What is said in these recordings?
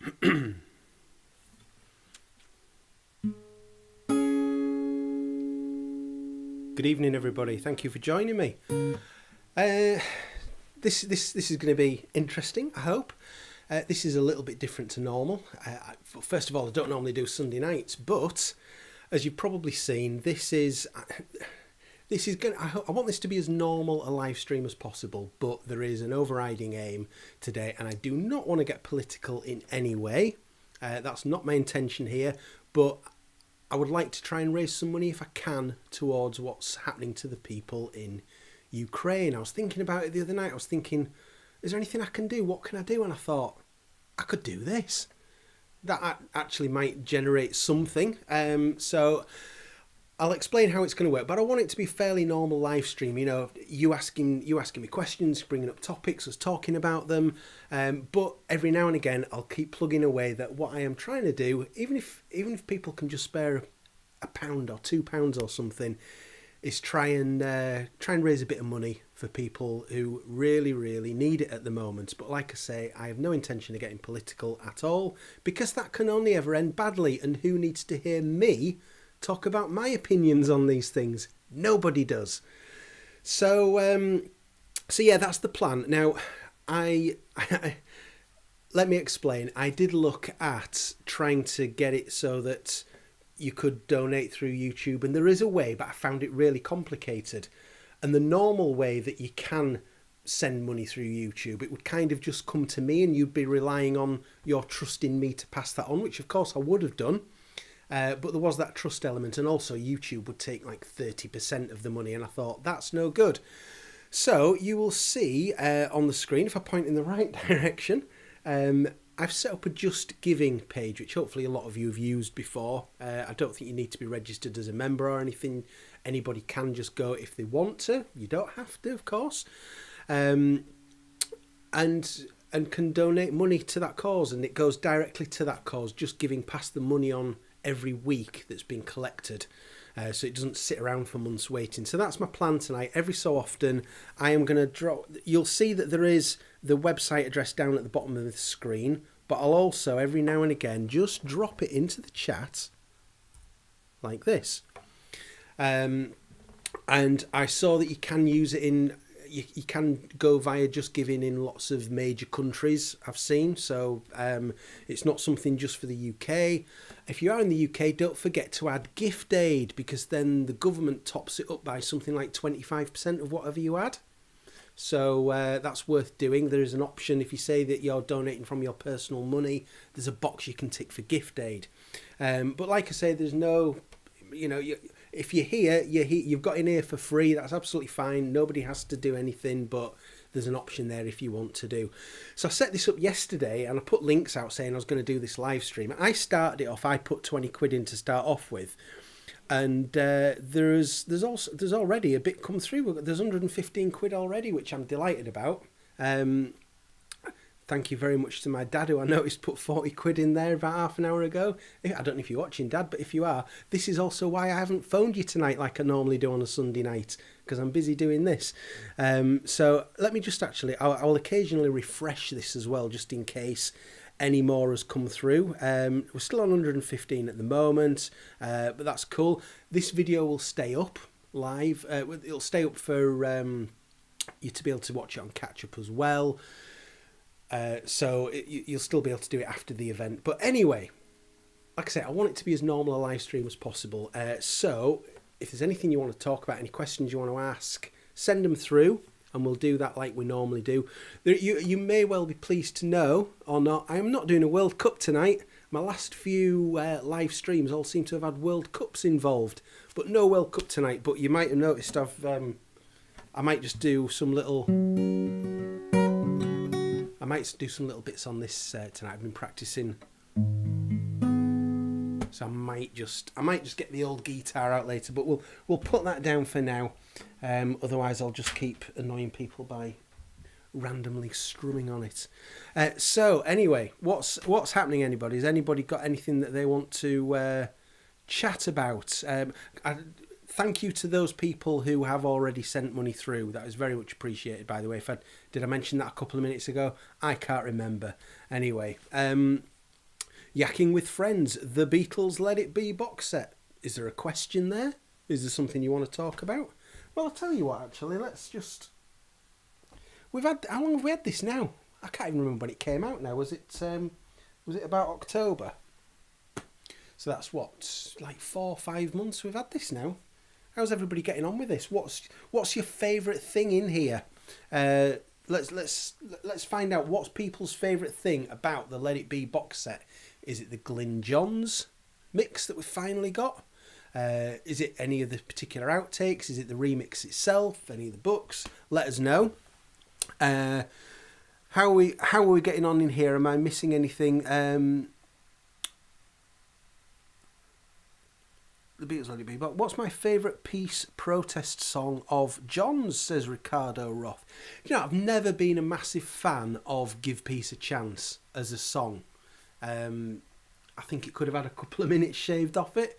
Good evening, everybody. Thank you for joining me. This is going to be interesting, I hope. This is a little bit different to normal. First of all, I don't normally do Sunday nights, but as you've probably seen, this is going. I want this to be as normal a live stream as possible, but there is an overriding aim today, and I do not want to get political in any way. That's not my intention here, but I would like to try and raise some money if I can towards what's happening to the people in Ukraine. I was thinking about it the other night. I was thinking, is there anything I can do? What can I do? And I thought, I could do this. That actually might generate something. So I'll explain how it's going to work, but I want it to be a fairly normal live stream. You know, you asking me questions, bringing up topics, us talking about them. But every now and again, I'll keep plugging away that what I am trying to do, even if people can just spare £1 or £2 or something, is try and raise a bit of money for people who really, really need it at the moment. But like I say, I have no intention of getting political at all, because that can only ever end badly. And who needs to hear me talk about my opinions on these things? Nobody does. So yeah, that's the plan. Now, I let me explain. I did look at trying to get it so that you could donate through YouTube, and there is a way, but I found it really complicated. And the normal way that you can send money through YouTube, it would kind of just come to me, and you'd be relying on your trust in me to pass that on, which of course I would have done. But there was that trust element, and also YouTube would take like 30% of the money, and I thought, that's no good. So you will see on the screen, if I point in the right direction, I've set up a Just Giving page, which hopefully a lot of you have used before. I don't think you need to be registered as a member or anything. Anybody can just go if they want to. You don't have to, of course. And can donate money to that cause, and it goes directly to that cause. Just Giving pass the money on every week that's been collected, so it doesn't sit around for months waiting. So that's my plan tonight. Every so often I am going to drop, you'll see that there is the website address down at the bottom of the screen, but I'll also every now and again just drop it into the chat like this. And I saw that you can use it in, you can go via Just Giving in lots of major countries, I've seen. So it's not something just for the UK. If you are in the UK, don't forget to add gift aid, because then the government tops it up by something like 25% of whatever you add. So that's worth doing. There is an option, if you say that you're donating from your personal money, there's a box you can tick for gift aid. But like I say, there's no, if you're here, you've got in here for free. That's absolutely fine. Nobody has to do anything, but there's an option there if you want to do. So I set this up yesterday, and I put links out saying I was going to do this live stream. I started it off. I put 20 quid in to start off with, and there's already a bit come through. There's 115 quid already, which I'm delighted about. Thank you very much to my dad, who I noticed put 40 quid in there about half an hour ago. I don't know if you're watching, Dad, but if you are, this is also why I haven't phoned you tonight like I normally do on a Sunday night, because I'm busy doing this. So let me just I'll occasionally refresh this as well, just in case any more has come through. We're still on 115 at the moment, but that's cool. This video will stay up live. It'll stay up for you to be able to watch it on catch up as well. So you'll still be able to do it after the event. But anyway, like I say, I want it to be as normal a live stream as possible. So if there's anything you want to talk about, any questions you want to ask, send them through, and we'll do that like we normally do. You may well be pleased to know, or not, I am not doing a World Cup tonight. My last few live streams all seem to have had World Cups involved, but no World Cup tonight. But you might have noticed I might just do some little... I might do some little bits on this tonight. I've been practicing, so I might just get the old guitar out later. But we'll put that down for now. Otherwise, I'll just keep annoying people by randomly strumming on it. So anyway, what's happening? Anybody? Has anybody got anything that they want to chat about? Thank you to those people who have already sent money through. That is very much appreciated, by the way. Did I mention that a couple of minutes ago? I can't remember. Anyway, Yakking with Friends, the Beatles Let It Be box set. Is there a question there? Is there something you want to talk about? Well, I'll tell you what, actually, let's just... How long have we had this now? I can't even remember when it came out now. Was it about October? So that's what, like 4 or 5 months we've had this now. How's everybody getting on with this? What's your favourite thing in here? Let's find out what's people's favourite thing about the Let It Be box set. Is it the Glyn Johns mix that we finally got? Is it any of the particular outtakes? Is it the remix itself? Any of the books? Let us know. How are we getting on in here? Am I missing anything? The Beatles Let It Be. But what's my favourite peace protest song of John's, says Ricardo Roth. You know, I've never been a massive fan of Give Peace a Chance as a song. I think it could have had a couple of minutes shaved off it.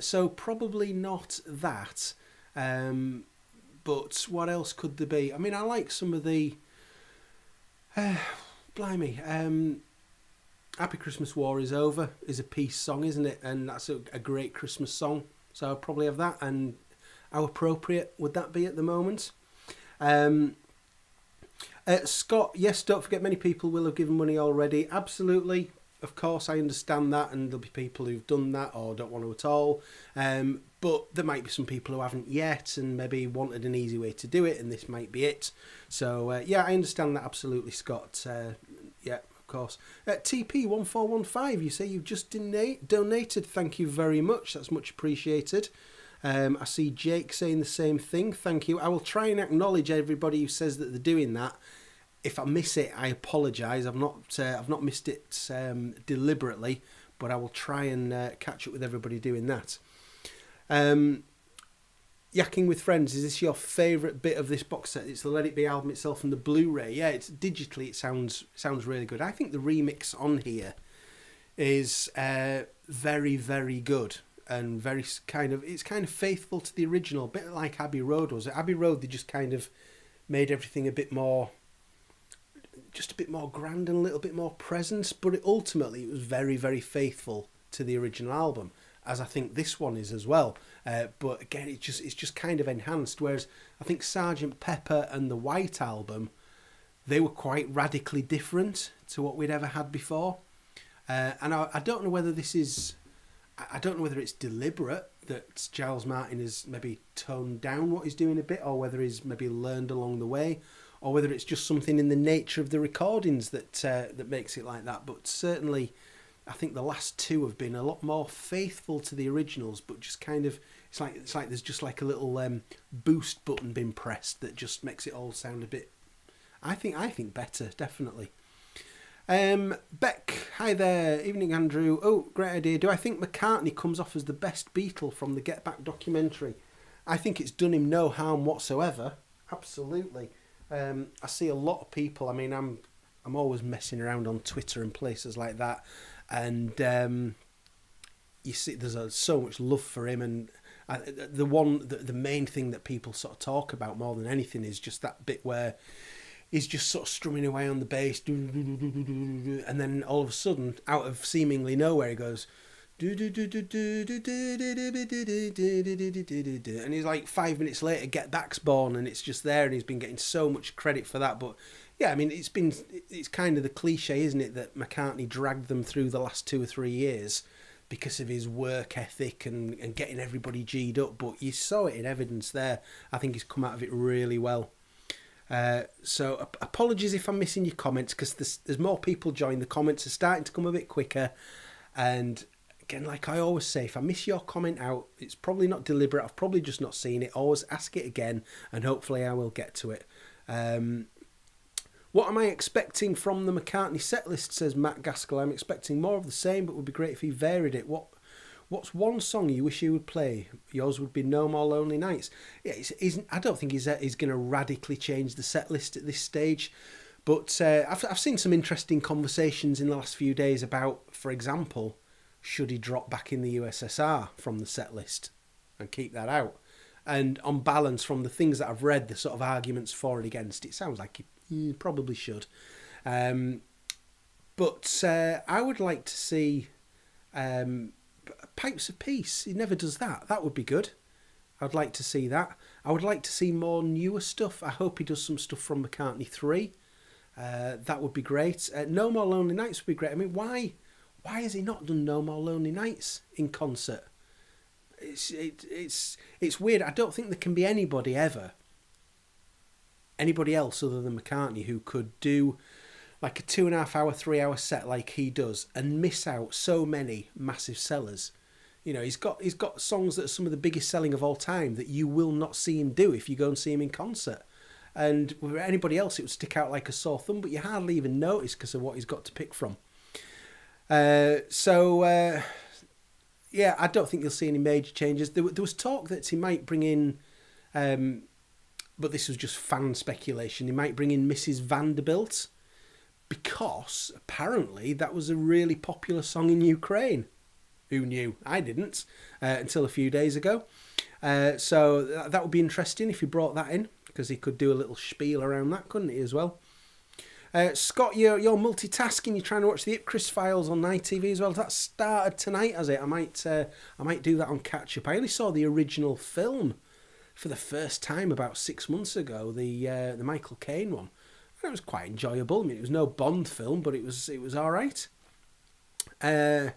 So probably not that. But what else could there be? I mean, I like some of the... blimey. Happy Christmas War is Over is a peace song, isn't it? And that's a great Christmas song. So I'll probably have that. And how appropriate would that be at the moment? Scott, yes, don't forget many people will have given money already. Absolutely. Of course, I understand that. And there'll be people who've done that or don't want to at all. But there might be some people who haven't yet and maybe wanted an easy way to do it. And this might be it. So, yeah, I understand that absolutely, Scott. Yeah. Course. TP1415, you say you've just donated. Thank you very much. That's much appreciated. I see Jake saying the same thing. Thank you. I will try and acknowledge everybody who says that they're doing that. If I miss it, I apologise. I've not missed it deliberately, but I will try and catch up with everybody doing that. Yakking with Friends, is this your favourite bit of this box set? It's the Let It Be album itself and the Blu-ray. Yeah, it's digitally, it sounds really good. I think the remix on here is very, very good and very it's kind of faithful to the original, a bit like Abbey Road was. At Abbey Road, they just kind of made everything a bit more grand and a little bit more presence, but ultimately it was very, very faithful to the original album, as I think this one is as well. But again, it's just kind of enhanced. Whereas I think Sgt. Pepper and the White Album, they were quite radically different to what we'd ever had before. And I don't know whether it's deliberate that Giles Martin has maybe toned down what he's doing a bit, or whether he's maybe learned along the way, or whether it's just something in the nature of the recordings that makes it like that. But certainly, I think the last two have been a lot more faithful to the originals, but just kind of it's like there's just like a little boost button been pressed that just makes it all sound a bit. I think better, definitely. Beck, hi there, evening Andrew. Oh, great idea. Do I think McCartney comes off as the best Beatle from the Get Back documentary? I think it's done him no harm whatsoever. Absolutely. I see a lot of people. I mean, I'm always messing around on Twitter and places like that. And you see, there's so much love for him, and the main thing that people sort of talk about more than anything is just that bit where he's just sort of strumming away on the bass, and then all of a sudden, out of seemingly nowhere, he goes, and he's like 5 minutes later, Get Back's born, and it's just there, and he's been getting so much credit for that. But yeah, I mean, it's kind of the cliche, isn't it, that McCartney dragged them through the last 2 or 3 years because of his work ethic and getting everybody G'd up. But you saw it in evidence there. I think he's come out of it really well. So apologies if I'm missing your comments, because there's more people joining. The comments are starting to come a bit quicker. And again, like I always say, if I miss your comment out, it's probably not deliberate. I've probably just not seen it. Always ask it again, and hopefully I will get to it. What am I expecting from the McCartney set list, says Matt Gaskell. I'm expecting more of the same, but it would be great if he varied it. What's one song you wish he would play? Yours would be No More Lonely Nights. Yeah, I don't think he's going to radically change the set list at this stage. But I've seen some interesting conversations in the last few days about, for example, should he drop back in the USSR from the set list and keep that out? And on balance, from the things that I've read, the sort of arguments for and against, it sounds like he probably should. But I would like to see Pipes of Peace. He never does that. That would be good. I'd like to see that. I would like to see more newer stuff. I hope he does some stuff from McCartney 3. That would be great. No More Lonely Nights would be great. I mean, why has he not done No More Lonely Nights in concert? It's weird. I don't think there can be anybody else other than McCartney who could do like a 2.5 hour, 3 hour set like he does and miss out so many massive sellers. You know, he's got songs that are some of the biggest selling of all time that you will not see him do if you go and see him in concert. And with anybody else, it would stick out like a sore thumb, but you hardly even notice because of what he's got to pick from. Yeah, I don't think you'll see any major changes. There was talk that he might bring in, but this was just fan speculation, he might bring in Mrs. Vanderbilt, because apparently that was a really popular song in Ukraine. Who knew? I didn't until a few days ago. So that would be interesting if he brought that in, because he could do a little spiel around that, couldn't he, as well? Scott, you're multitasking. You're trying to watch the Ipcris Files on ITV as well. That started tonight, has it? I might do that on catch up. I only saw the original film for the first time about 6 months ago, the Michael Caine one. And it was quite enjoyable. I mean, it was no Bond film, but it was all right. Mother,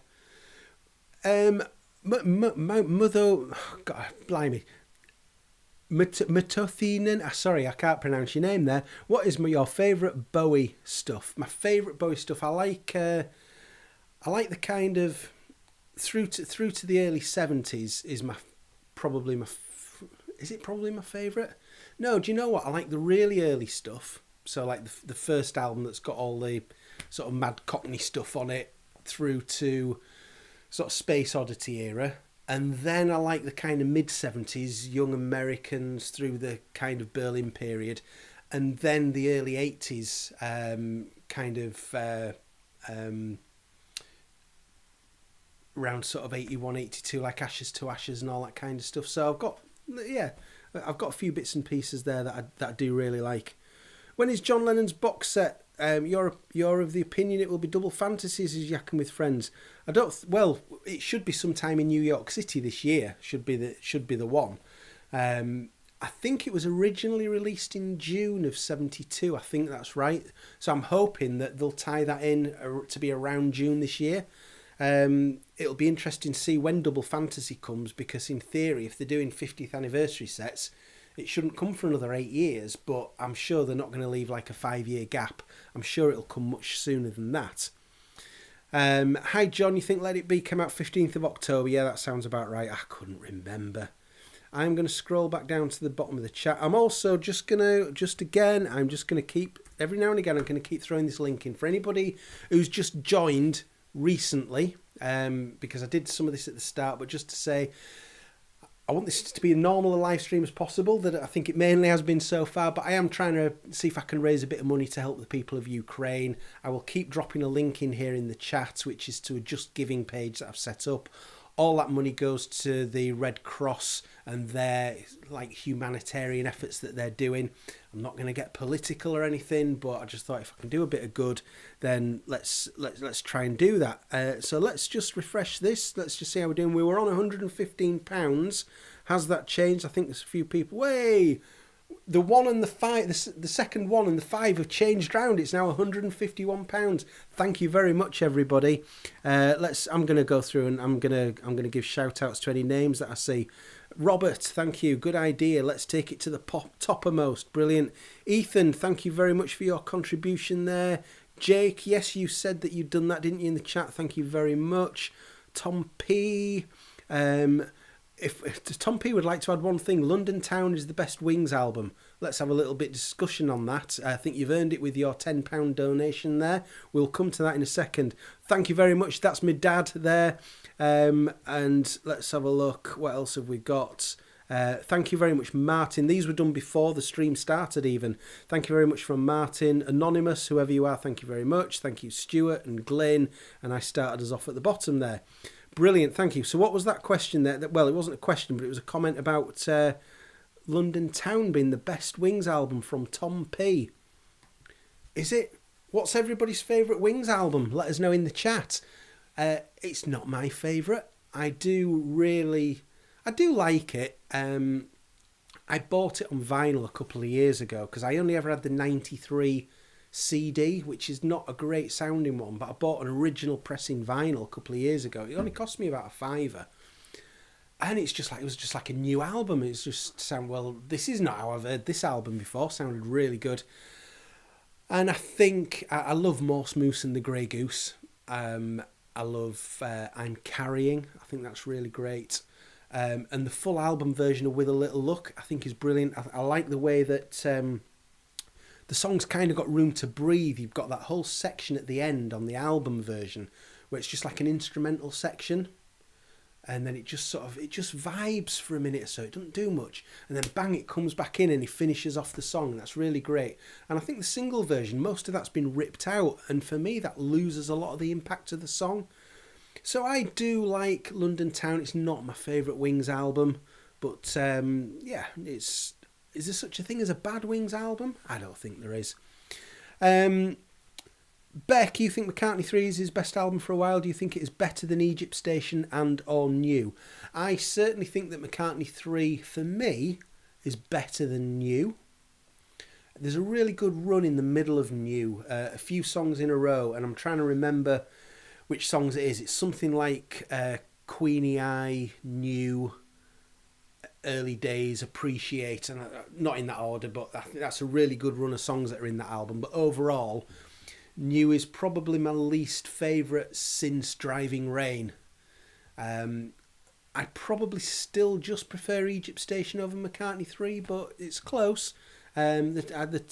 God, blimey. Matothinen, sorry, I can't pronounce your name there. What is your favourite Bowie stuff? My favourite Bowie stuff, I like the kind of through to the early 70s is probably my favourite? No, do you know what? I like the really early stuff. So like the first album that's got all the sort of mad Cockney stuff on it through to sort of Space Oddity era. And then I like the kind of mid-70s, Young Americans through the kind of Berlin period. And then the early 80s, around sort of 81, 82, like Ashes to Ashes and all that kind of stuff. So I've got a few bits and pieces there that I do really like. When is John Lennon's box set? You're of the opinion it will be Double Fantasies as Yakking with Friends. It should be sometime in New York City this year. Should be the one. I think it was originally released in June of 72. I think that's right. So I'm hoping that they'll tie that in to be around June this year. It'll be interesting to see when Double Fantasy comes, because in theory, if they're doing 50th anniversary sets, it shouldn't come for another 8 years, but I'm sure they're not going to leave like a 5-year gap. I'm sure it'll come much sooner than that. Hi, John. You think Let It Be came out 15th of October? Yeah, that sounds about right. I couldn't remember. I'm going to scroll back down to the bottom of the chat. I'm also just going to keep, every now and again, I'm going to keep throwing this link in for anybody who's just joined recently, because I did some of this at the start, but just to say, I want this to be as normal a live stream as possible, that I think it mainly has been so far, but I am trying to see if I can raise a bit of money to help the people of Ukraine. I will keep dropping a link in here in the chat, which is to a Just Giving page that I've set up. All that money goes to the Red Cross and their like humanitarian efforts that they're doing. I'm not going to get political or anything, but I just thought if I can do a bit of good, then let's try and do that. So let's just refresh this. Let's just see how we're doing. We were on £115. Has that changed? I think there's a few people. Way. The 1 and the 5, the second 1 and the 5 have changed round. It's now £151. Thank you very much, everybody. I'm going to go through and I'm going to give shout outs to any names that I see. Robert, thank you. Good idea. Let's take it to the toppermost. Brilliant. Ethan, thank you very much for your contribution there. Jake, yes, you said that you'd done that, didn't you, in the chat? Thank you very much. Tom P. If Tom P would like to add one thing, London Town is the best Wings album. Let's have a little bit of discussion on that. I think you've earned it with your £10 donation there. We'll come to that in a second. Thank you very much. That's my dad there. And let's have a look. What else have we got? Thank you very much, Martin. These were done before the stream started even. Thank you very much from Martin. Anonymous, whoever you are, thank you very much. Thank you, Stuart and Glenn. And I started us off at the bottom there. Brilliant, thank you. So what was that question there? Well, it wasn't a question, but it was a comment about London Town being the best Wings album from Tom P. Is it? What's everybody's favourite Wings album? Let us know in the chat. It's not my favourite. I do like it. I bought it on vinyl a couple of years ago because I only ever had the 93 CD, which is not a great sounding one, but I bought an original pressing vinyl a couple of years ago. It only cost me about £5. And it was just like a new album. It's just this is not how I've heard this album before. Sounded really good. And I think I love Morse Moose and the Grey Goose. I love I'm Carrying. I think that's really great. And the full album version of With a Little Luck, I think is brilliant. I like the way that the song's kind of got room to breathe. You've got that whole section at the end on the album version where it's just like an instrumental section. And then it just vibes for a minute or so. It doesn't do much. And then bang, it comes back in and he finishes off the song. That's really great. And I think the single version, most of that's been ripped out. And for me, that loses a lot of the impact of the song. So I do like London Town. It's not my favourite Wings album. But is there such a thing as a bad Wings album? I don't think there is. Beck, you think McCartney 3 is his best album for a while? Do you think it is better than Egypt Station and or New? I certainly think that McCartney 3, for me, is better than New. There's a really good run in the middle of New, a few songs in a row, and I'm trying to remember which songs it is. It's something like Queenie Eye, New, Early Days, Appreciate, and not in that order, but I think that's a really good run of songs that are in that album. But overall, New is probably my least favourite since Driving Rain. I probably still just prefer Egypt Station over McCartney 3, but it's close. The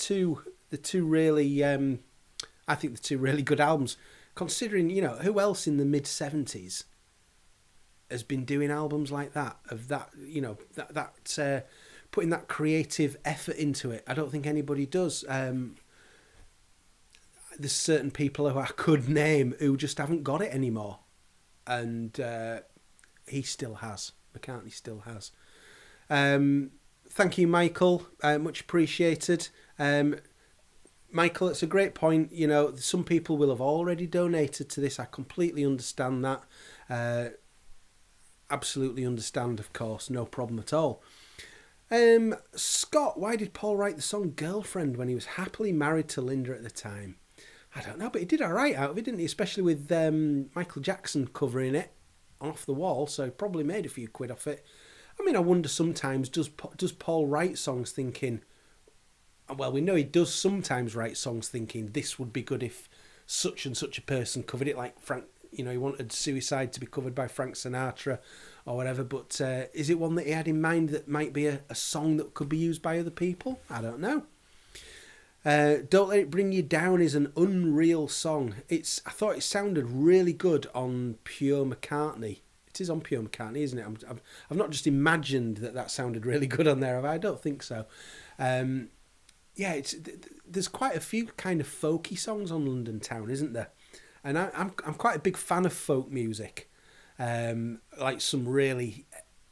two really, I think the two really good albums. Considering, who else in the mid-70s has been doing albums like that, of that, putting that creative effort into it. I don't think anybody does. There's certain people who I could name who just haven't got it anymore. And he still has. McCartney still has. Thank you, Michael. Much appreciated. Michael, it's a great point. Some people will have already donated to this. I completely understand that. Absolutely understand, of course. No problem at all. Scott, why did Paul write the song Girlfriend when he was happily married to Linda at the time? I don't know, but he did all right out of it, didn't he? Especially with Michael Jackson covering it Off the Wall, so he probably made a few quid off it. I mean, I wonder sometimes, does Paul write songs thinking... Well, we know he does sometimes write songs thinking this would be good if such and such a person covered it, like Frank... he wanted Suicide to be covered by Frank Sinatra or whatever, but is it one that he had in mind that might be a song that could be used by other people? I don't know. Don't Let It Bring You Down is an unreal song. I thought it sounded really good on Pure McCartney. It is on Pure McCartney, isn't it? I've not just imagined that sounded really good on there. I don't think so. There's quite a few kind of folky songs on London Town, isn't there? And I'm quite a big fan of folk music, like some really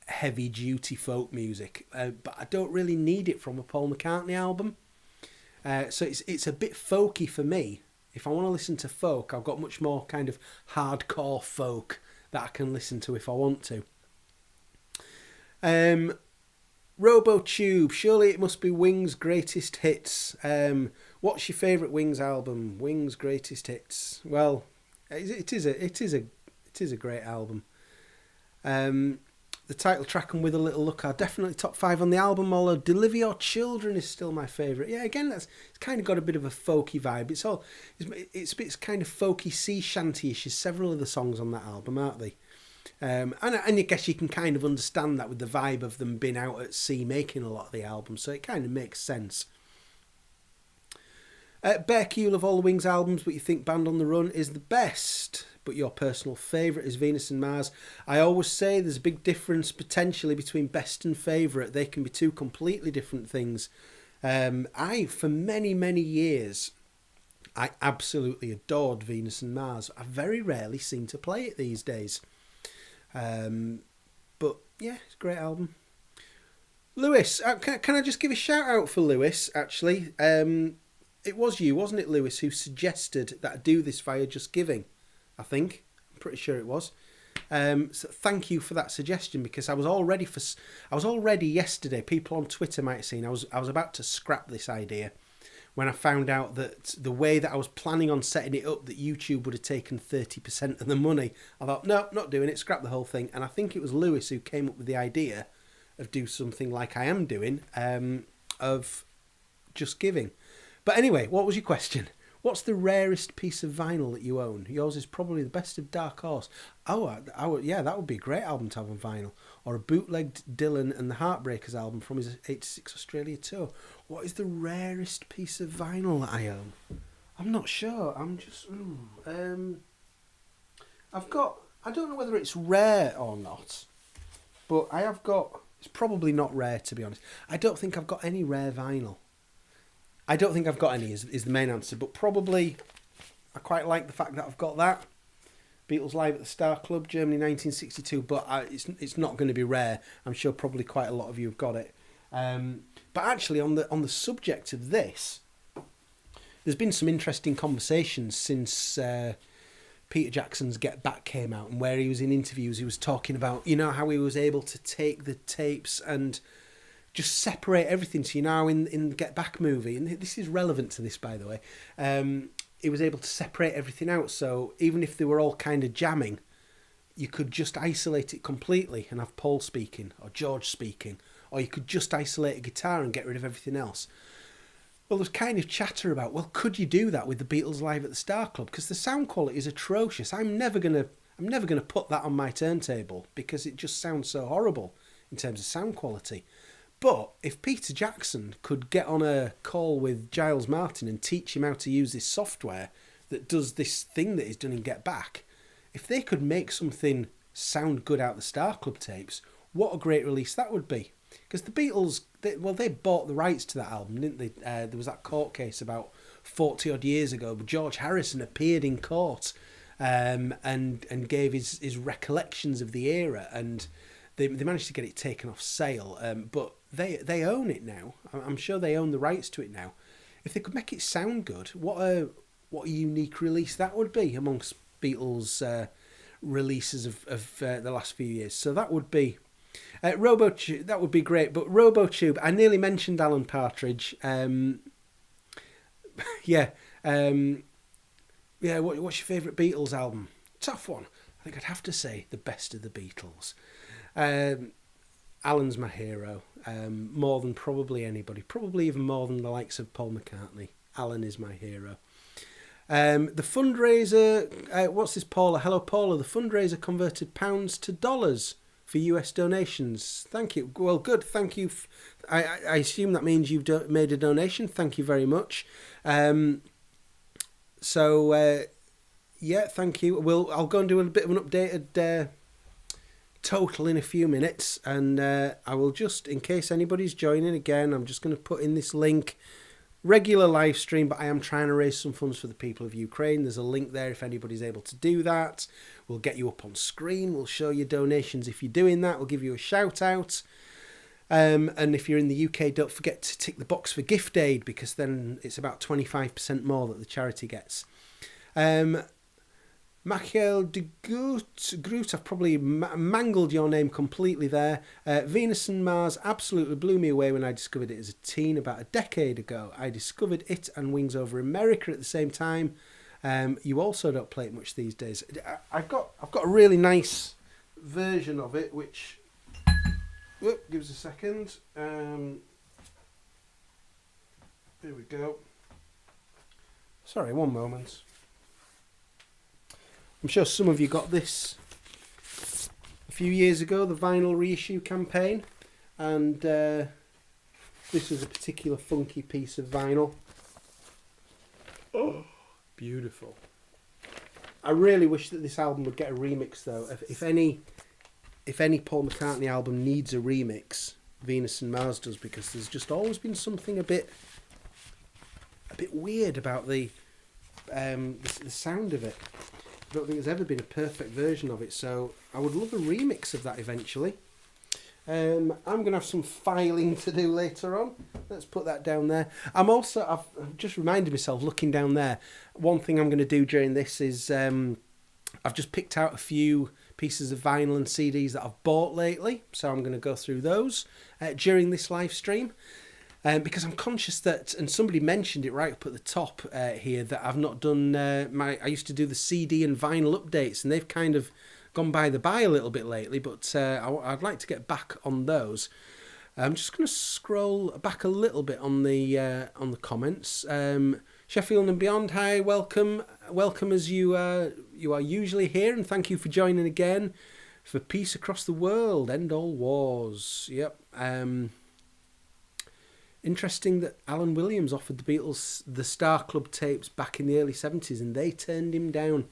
heavy duty folk music. But I don't really need it from a Paul McCartney album. So it's a bit folky for me. If I want to listen to folk, I've got much more kind of hardcore folk that I can listen to if I want to. RoboTube, surely it must be Wings' greatest hits. What's your favourite Wings album? Wings' greatest hits. Well, it is a great album. The title track and With a Little Look are definitely top 5 on the album, although Deliver Your Children is still my favourite. Yeah, again, it's kind of got a bit of a folky vibe. It's kind of folky sea shanty-ish. There's several of the songs on that album, aren't they? And I guess you can kind of understand that with the vibe of them being out at sea making a lot of the album, so it kind of makes sense. Beck, you love all the Wings albums, but you think Band on the Run is the best, but your personal favourite is Venus and Mars. I always say there's a big difference potentially between best and favourite. They can be two completely different things. For many, many years, I absolutely adored Venus and Mars. I very rarely seem to play it these days. But yeah, it's a great album. Lewis, can I just give a shout out for Lewis, actually? It was you, wasn't it, Lewis, who suggested that I do this via Just Giving, I think. I'm pretty sure it was. So thank you for that suggestion, because I was all ready yesterday. People on Twitter might have seen I was about to scrap this idea when I found out that the way that I was planning on setting it up, that YouTube would have taken 30% of the money. I thought, no, not doing it, scrap the whole thing. And I think it was Lewis who came up with the idea of do something like I am doing, of Just Giving. But anyway, what was your question? What's the rarest piece of vinyl that you own? Yours is probably the Best of Dark Horse. Yeah, that would be a great album to have on vinyl. Or a bootlegged Dylan and the Heartbreakers album from his 86 Australia tour. What is the rarest piece of vinyl that I own? I'm not sure. I'm just... I've got... I don't know whether it's rare or not, but I have got... It's probably not rare, to be honest. I don't think I've got any rare vinyl. I don't think I've got any is the main answer, but probably I quite like the fact that I've got that. Beatles Live at the Star Club, Germany 1962, but it's not going to be rare. I'm sure probably quite a lot of you have got it. But actually on the subject of this, there's been some interesting conversations since Peter Jackson's Get Back came out, and where he was in interviews, he was talking about, you know, how he was able to take the tapes and just separate everything. So, you know, in the Get Back movie, and this is relevant to this, by the way, he was able to separate everything out. So even if they were all kind of jamming, you could just isolate it completely and have Paul speaking or George speaking, or you could just isolate a guitar and get rid of everything else. Well, there's kind of chatter about, well, could you do that with the Beatles Live at the Star Club? Because the sound quality is atrocious. I'm never gonna put that on my turntable because it just sounds so horrible in terms of sound quality. But if Peter Jackson could get on a call with Giles Martin and teach him how to use this software that does this thing that he's done in Get Back, if they could make something sound good out of the Star Club tapes, what a great release that would be. Because the Beatles, they bought the rights to that album, didn't they? There was that court case about 40 odd years ago, but George Harrison appeared in court and gave his recollections of the era, and they managed to get it taken off sale, but they own it now. I'm sure they own the rights to it now. If they could make it sound good, what a unique release that would be amongst Beatles releases of the last few years. So that would be RoboTube. That would be great. But RoboTube, I nearly mentioned Alan Partridge. What's your favourite Beatles album? Tough one. I think I'd have to say The Best of the Beatles. Alan's my hero, more than probably anybody, probably even more than the likes of Paul McCartney. Alan is my hero. The fundraiser, what's this, Paula? Hello, Paula. The fundraiser converted pounds to dollars for US donations. Thank you. Well, good. Thank you. I assume that means you've made a donation. Thank you very much. Yeah, thank you. I'll go and do a bit of an updated total in a few minutes, and I will just, in case anybody's joining again, I'm just going to put in this link. Regular live stream, but I am trying to raise some funds for the people of Ukraine. There's a link there if anybody's able to do that. We'll get you up on screen. We'll show you donations if you're doing that. We'll give you a shout out. And if you're in the UK, don't forget to tick the box for gift aid, because then it's about 25% more that the charity gets. Michael de Groot, I've probably mangled your name completely there. Venus and Mars absolutely blew me away when I discovered it as a teen about a decade ago. I discovered it and Wings Over America at the same time. You also don't play it much these days. I've got a really nice version of it, which... give us a second. Here we go. Sorry, one moment. I'm sure some of you got this a few years ago, the vinyl reissue campaign, and this was a particular funky piece of vinyl. Oh, beautiful. I really wish that this album would get a remix, though. If any Paul McCartney album needs a remix, Venus and Mars does, because there's just always been something a bit weird about the sound of it. I don't think there's ever been a perfect version of it, so I would love a remix of that eventually. I'm going to have some filing to do later on. Let's put that down there. I've just reminded myself, looking down there, one thing I'm going to do during this is I've just picked out a few pieces of vinyl and CDs that I've bought lately. So I'm going to go through those during this live stream. Because I'm conscious that, and somebody mentioned it right up at the top here, that I've not done I used to do the CD and vinyl updates, and they've kind of gone by a little bit lately, but I'd like to get back on those. I'm just going to scroll back a little bit on the comments. Sheffield and beyond, hi, welcome as you are usually here, and thank you for joining again for Peace Across the World, End All Wars. Yep. Interesting that Alan Williams offered the Beatles the Star Club tapes back in the early 70s and they turned him down.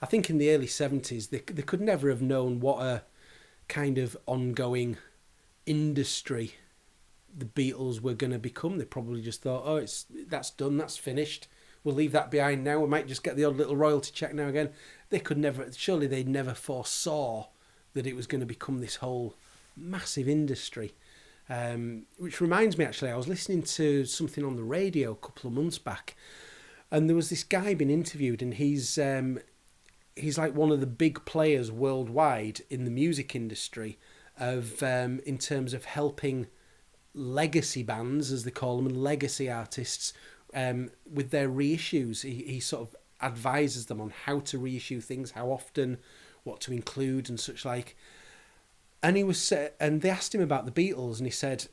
I think in the early 70s they could never have known what a kind of ongoing industry the Beatles were going to become. They probably just thought, that's done, that's finished. We'll leave that behind now. We might just get the odd little royalty check now again. Surely they never foresaw that it was going to become this whole massive industry. Which reminds me, actually, I was listening to something on the radio a couple of months back, and there was this guy being interviewed, and he's like one of the big players worldwide in the music industry in terms of helping legacy bands, as they call them, and legacy artists with their reissues. He sort of advises them on how to reissue things, how often, what to include, and such like. And they asked him about the Beatles, and he said,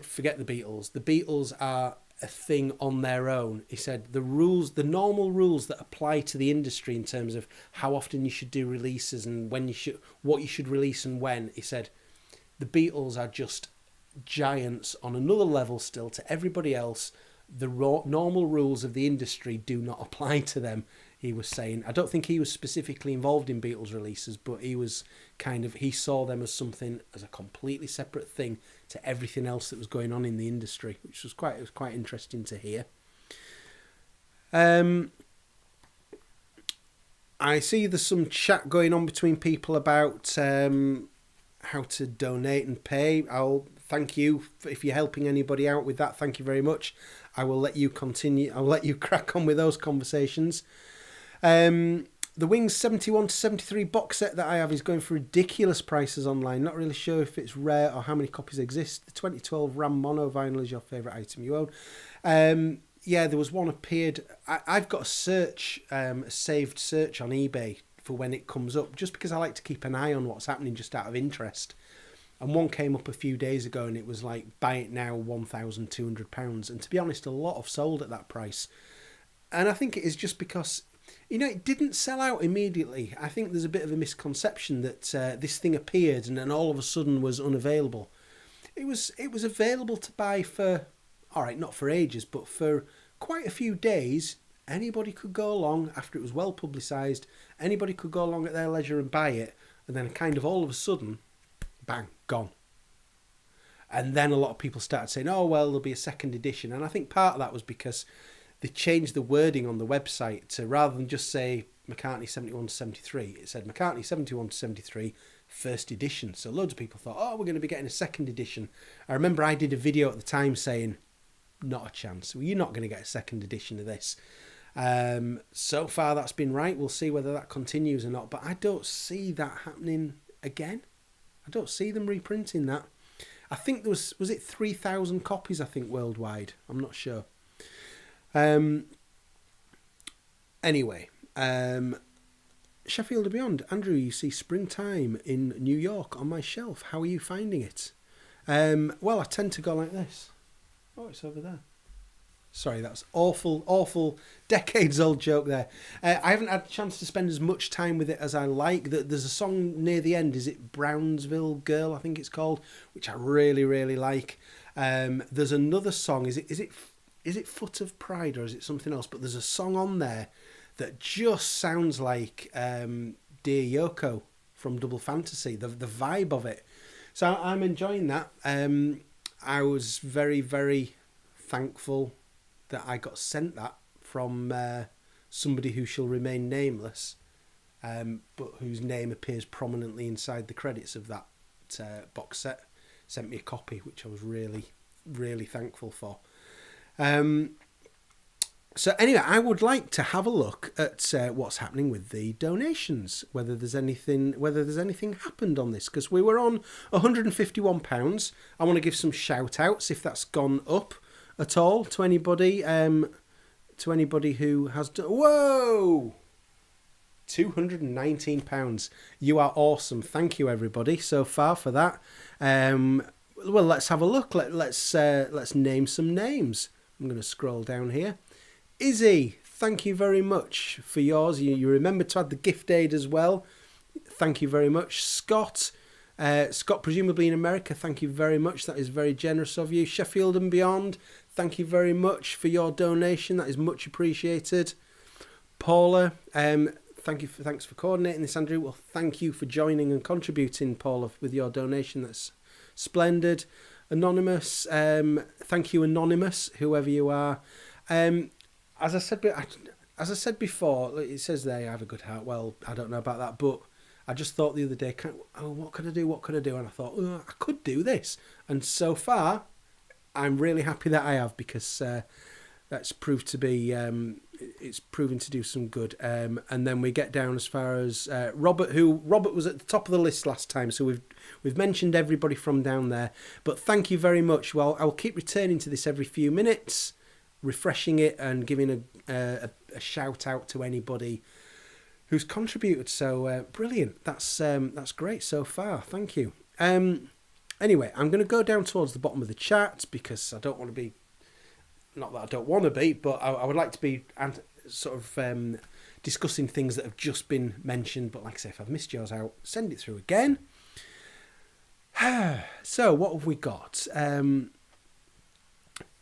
forget the Beatles. The Beatles are a thing on their own. He said the normal rules that apply to the industry in terms of how often you should do releases and what you should release and when. He said the Beatles are just giants on another level still to everybody else. The normal rules of the industry do not apply to them. He was saying, I don't think he was specifically involved in Beatles releases, but he saw them as a completely separate thing to everything else that was going on in the industry, which was quite interesting to hear. I see there's some chat going on between people about how to donate and pay. I'll thank you if you're helping anybody out with that. Thank you very much. I will let you continue. I'll let you crack on with those conversations. The Wings 71 to 73 box set that I have is going for ridiculous prices online. Not really sure if it's rare or how many copies exist. The 2012 Ram Mono vinyl is your favourite item you own. Yeah, there was one appeared. I've got a saved search on eBay for when it comes up, just because I like to keep an eye on what's happening just out of interest. And one came up a few days ago and it was like, buy it now, £1,200. And to be honest, a lot have sold at that price. And I think it is just because, it didn't sell out immediately. I think there's a bit of a misconception that this thing appeared and then all of a sudden was unavailable. It was available to buy for, all right, not for ages, but for quite a few days. Anybody could go along after it was well publicised. Anybody could go along at their leisure and buy it. And then kind of all of a sudden, bang, gone. And then a lot of people started saying, oh, well, there'll be a second edition. And I think part of that was because they changed the wording on the website to, rather than just say McCartney 71 to 73, it said McCartney 71 to 73 first edition. So loads of people thought, oh, we're going to be getting a second edition. I remember I did a video at the time saying, not a chance. Well, you're not going to get a second edition of this. So far that's been right. We'll see whether that continues or not. But I don't see that happening again. I don't see them reprinting that. I think there was it 3,000 copies, I think, worldwide? I'm not sure. Anyway, Sheffield and beyond. Andrew, you see Springtime in New York on my shelf. How are you finding it? Well, I tend to go like this. Oh, it's over there. Sorry, that's awful, decades-old joke there. I haven't had a chance to spend as much time with it as I like. There's a song near the end, is it Brownsville Girl, I think it's called, which I really, really like. There's another song, is it Foot of Pride or is it something else? But there's a song on there that just sounds like Dear Yoko from Double Fantasy, the vibe of it. So I'm enjoying that. I was very, very thankful that I got sent that from somebody who shall remain nameless, but whose name appears prominently inside the credits of that that box set, sent me a copy, which I was really, really thankful for. So anyway, I would like to have a look at what's happening with the donations, whether there's anything happened on this, because we were on £151. I want to give some shout outs if that's gone up at all to anybody who has done. Whoa, £219. You are awesome. Thank you everybody so far for that. Well, let's have a look. Let's name some names. I'm going to scroll down here. Izzy, thank you very much for yours. You remembered to add the gift aid as well. Thank you very much. Scott, presumably in America, thank you very much. That is very generous of you. Sheffield and beyond, thank you very much for your donation. That is much appreciated. Paula, thanks for coordinating this, Andrew. Well, thank you for joining and contributing, Paula, with your donation. That's splendid. Anonymous, thank you, Anonymous, whoever you are. As I said before, it says there, I have a good heart. Well, I don't know about that, but I just thought the other day, what could I do? And I thought, I could do this. And so far, I'm really happy that I have, because that's proved to be, it's proven to do some good. And then we get down as far as Robert was at the top of the list last time, so we've mentioned everybody from down there. But thank you very much. Well, I'll keep returning to this every few minutes, refreshing it and giving a shout out to anybody who's contributed. So brilliant. That's great so far. Thank you. Anyway, I'm going to go down towards the bottom of the chat, because I don't want to be, not that I don't want to be, but I would like to be sort of discussing things that have just been mentioned. But like I say, if I've missed yours out, send it through again. So what have we got?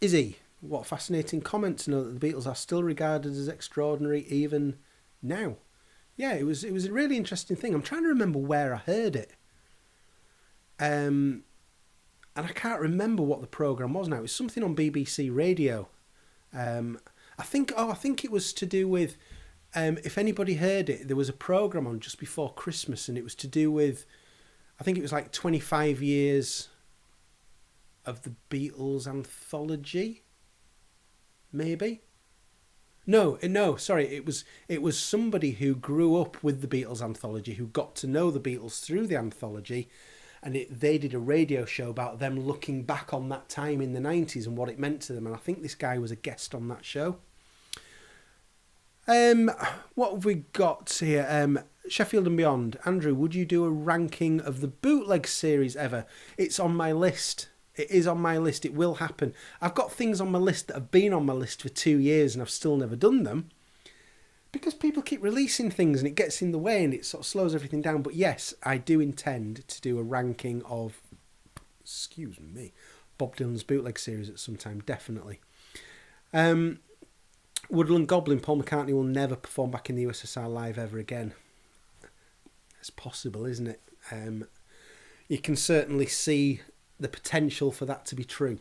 Izzy, what a fascinating comment to know that the Beatles are still regarded as extraordinary even now. Yeah, it was a really interesting thing. I'm trying to remember where I heard it. And I can't remember what the programme was now. It was something on BBC Radio. I think it was to do with, if anybody heard it, there was a programme on just before Christmas, and it was to do with, I think it was like 25 years of the Beatles anthology. Maybe. No, sorry. It was somebody who grew up with the Beatles anthology, who got to know the Beatles through the anthology, and they did a radio show about them looking back on that time in the 90s and what it meant to them. And I think this guy was a guest on that show. What have we got here? Sheffield and beyond. Andrew, would you do a ranking of the bootleg series ever? It's on my list. It is on my list. It will happen. I've got things on my list that have been on my list for 2 years and I've still never done them, because people keep releasing things and it gets in the way and it sort of slows everything down. But yes, I do intend to do a ranking of, Bob Dylan's bootleg series at some time, definitely. Woodland Goblin, Paul McCartney will never perform back in the USSR live ever again. It's possible, isn't it? You can certainly see the potential for that to be true.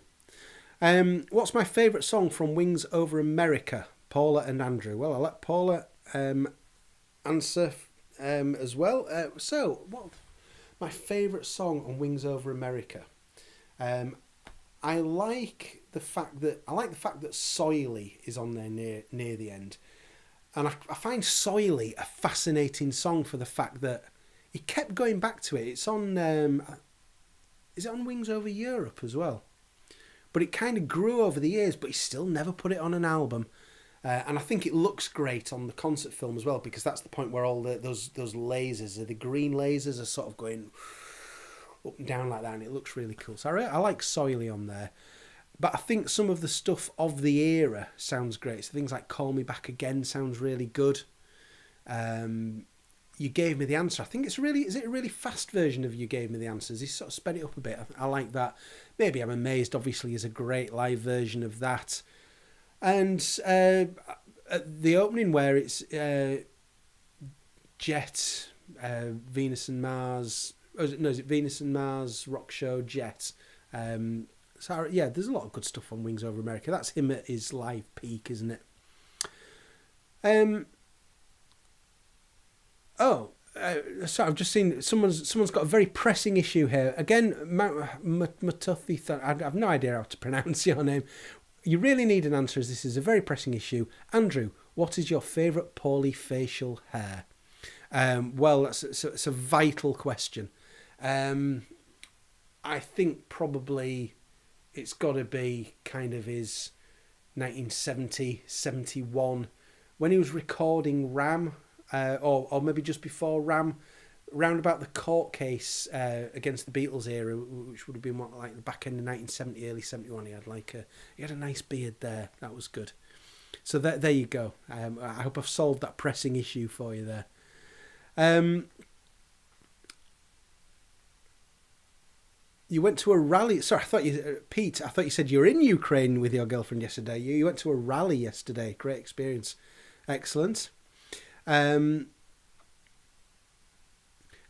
What's my favourite song from Wings Over America? Paula and Andrew. Well, I'll let Paula answer as well. So, what my favourite song on Wings Over America? I like the fact that Soily is on there near the end, and I find Soily a fascinating song for the fact that he kept going back to it. It's on. Is it on Wings Over Europe as well? But it kind of grew over the years, but he still never put it on an album. And I think it looks great on the concert film as well, because that's the point where all those lasers, the green lasers, are sort of going up and down like that, and it looks really cool. So I like Soily on there. But I think some of the stuff of the era sounds great. So things like Call Me Back Again sounds really good. You Gave Me the Answer. I think is it a really fast version of You Gave Me the Answers? He's sort of sped it up a bit. I like that. Maybe I'm Amazed, obviously, is a great live version of that. And the opening where it's Jet, Venus and Mars. Is it Venus and Mars rock show Jet? So yeah, there's a lot of good stuff on Wings Over America. That's him at his live peak, isn't it? So I've just seen someone's got a very pressing issue here. Again, Matuthi, I have no idea how to pronounce your name. You really need an answer, as this is a very pressing issue. Andrew, what is your favourite polyfacial hair? Well, it's a vital question. I think probably it's got to be kind of his 1970, 71, when he was recording Ram, or maybe just before Ram, round about the court case against the Beatles era, which would have been what, like the back end of 1970, early 71. He had a nice beard there. That was good. So there you go. I hope I've solved that pressing issue for you there. You went to a rally. Sorry, Pete, I thought you said you were in Ukraine with your girlfriend yesterday. You went to a rally yesterday. Great experience. Excellent.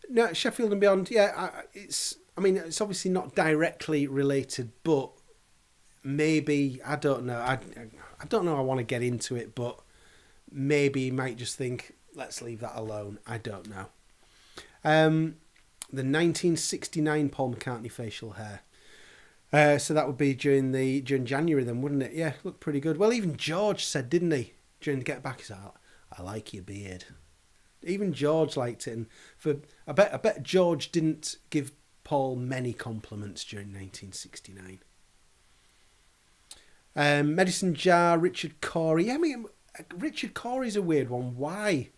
No, Sheffield and Beyond. Yeah, it's obviously not directly related, but maybe, I don't know. I don't know. I want to get into it, but maybe you might just think, let's leave that alone. I don't know. The 1969 Paul McCartney facial hair. So that would be during January then, wouldn't it? Yeah, looked pretty good. Well, even George said, didn't he, during the Get Back, he said, I like your beard. Even George liked it, and I bet George didn't give Paul many compliments during 1969. Medicine Jar, Richard Corey. I mean, Richard Corey's a weird one. Why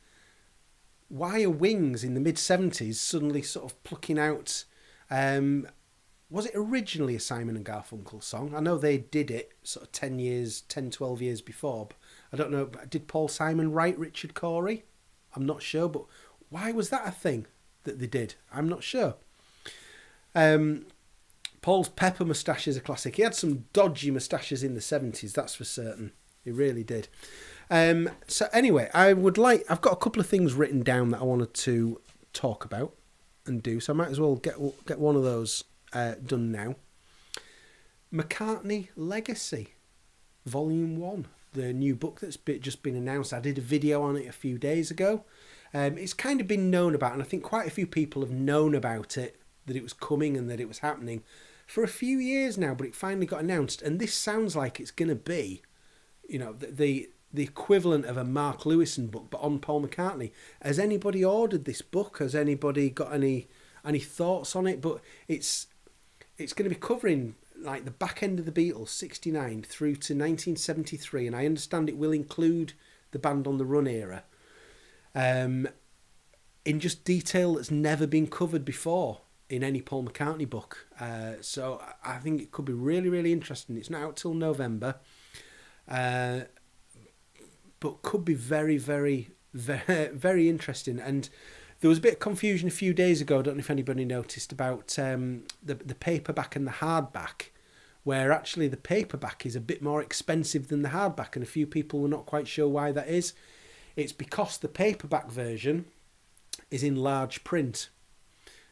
are Wings in the mid-70s suddenly sort of plucking out... was it originally a Simon and Garfunkel song? I know they did it sort of 10, 12 years before. But I don't know, did Paul Simon write Richard Corey? I'm not sure, but why was that a thing that they did? I'm not sure. Paul's pepper moustache is a classic. He had some dodgy moustaches in the 70s, that's for certain. He really did. So anyway, I've got a couple of things written down that I wanted to talk about and do, so I might as well get one of those done now. McCartney Legacy, Volume 1, the new book that's just been announced. I did a video on it a few days ago. It's kind of been known about, and I think quite a few people have known about it, that it was coming and that it was happening for a few years now, but it finally got announced, and this sounds like it's going to be, the equivalent of a Mark Lewison book, but on Paul McCartney. Has anybody ordered this book? Has anybody got any thoughts on it? But it's going to be covering like the back end of the Beatles, 69 through to 1973, and I understand it will include the Band on the Run era, in just detail that's never been covered before in any Paul McCartney book. So I think it could be really, really interesting. It's not out till November. But could be very, very, very, very interesting. And there was a bit of confusion a few days ago, I don't know if anybody noticed, about the paperback and the hardback, where actually the paperback is a bit more expensive than the hardback, and a few people were not quite sure why that is. It's because the paperback version is in large print.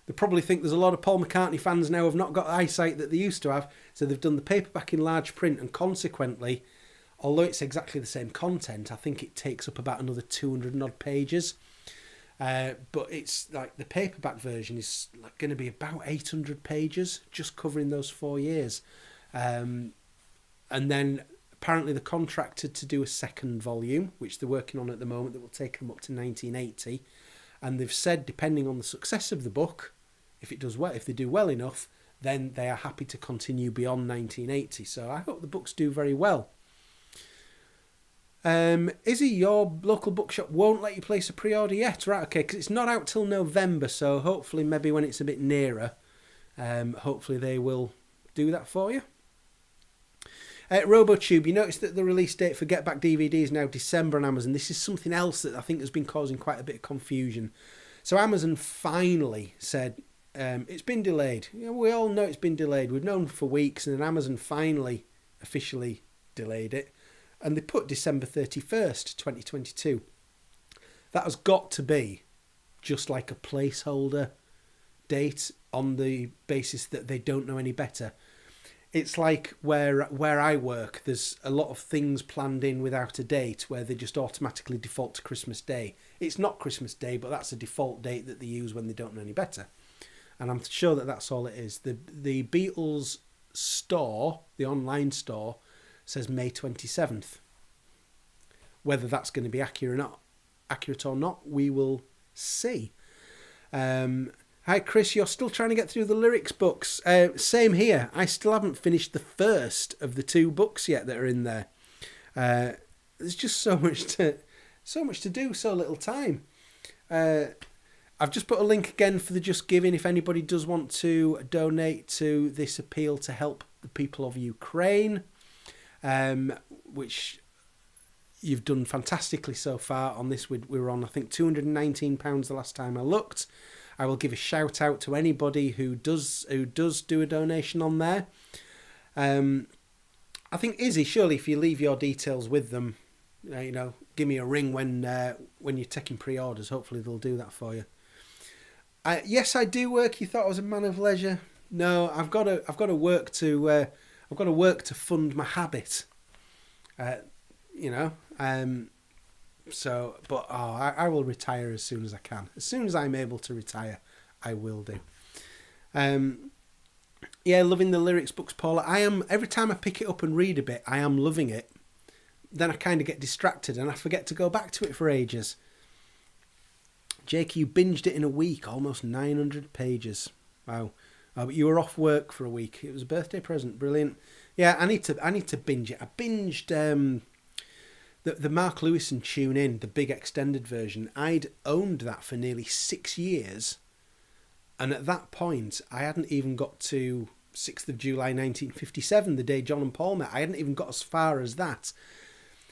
They probably think there's a lot of Paul McCartney fans now who have not got the eyesight that they used to have, so they've done the paperback in large print, and consequently, although it's exactly the same content, I think it takes up about another 200 and odd pages. But it's like the paperback version is like going to be about 800 pages, just covering those 4 years. And then apparently they're contracted to do a second volume, which they're working on at the moment, that will take them up to 1980. And they've said, depending on the success of the book, if they do well enough, then they are happy to continue beyond 1980. So I hope the books do very well. Izzy, your local bookshop won't let you place a pre-order yet, right? Okay, because it's not out till November, so hopefully maybe when it's a bit nearer, hopefully they will do that for you. RoboTube, you notice that the release date for Get Back DVD is now December on Amazon. This is something else that I think has been causing quite a bit of confusion. So Amazon finally said it's been delayed. We all know it's been delayed. We've known for weeks, and then Amazon finally officially delayed it. And they put December 31st, 2022. That has got to be just like a placeholder date on the basis that they don't know any better. It's like where I work, there's a lot of things planned in without a date where they just automatically default to Christmas Day. It's not Christmas Day, but that's a default date that they use when they don't know any better. And I'm sure that that's all it is. The Beatles store, the online store, says May 27th. Whether that's going to be accurate or not, we will see. Hi Chris, you're still trying to get through the lyrics books. Same here. I still haven't finished the first of the 2 books yet that are in there. There's just so much to do, so little time. I've just put a link again for the Just Giving if anybody does want to donate to this appeal to help the people of Ukraine, which you've done fantastically so far on this. We were on, I think, £219 the last time I looked. I will give a shout out to anybody who does do a donation on there. I think, Izzy, surely if you leave your details with them, give me a ring when you're taking pre-orders. Hopefully they'll do that for you. Yes, I do work. You thought I was a man of leisure? No, I've got to work to fund my habit. I will retire as soon as I can. As soon as I'm able to retire, I will do. Loving the lyrics books, Paula. I am, every time I pick it up and read a bit, I am loving it. Then I kind of get distracted and I forget to go back to it for ages. Jake, you binged it in a week, almost 900 pages. Wow. Oh, but you were off work for a week. It was a birthday present. Brilliant. Yeah, I need to binge it. I binged the Mark Lewis and Tune In, the big extended version. I'd owned that for nearly 6 years. And at that point, I hadn't even got to 6th of July 1957, the day John and Paul met. I hadn't even got as far as that.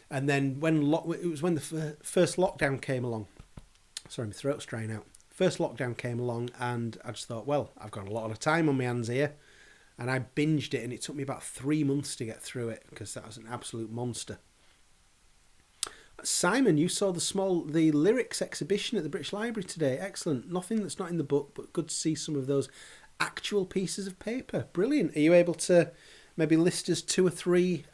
And then it was when the first lockdown came along. Sorry, my throat's drying out. First lockdown came along and I just thought, well, I've got a lot of time on my hands here. And I binged it and it took me about 3 months to get through it because that was an absolute monster. Simon, you saw the lyrics exhibition at the British Library today. Excellent. Nothing that's not in the book, but good to see some of those actual pieces of paper. Brilliant. Are you able to maybe list us 2 or 3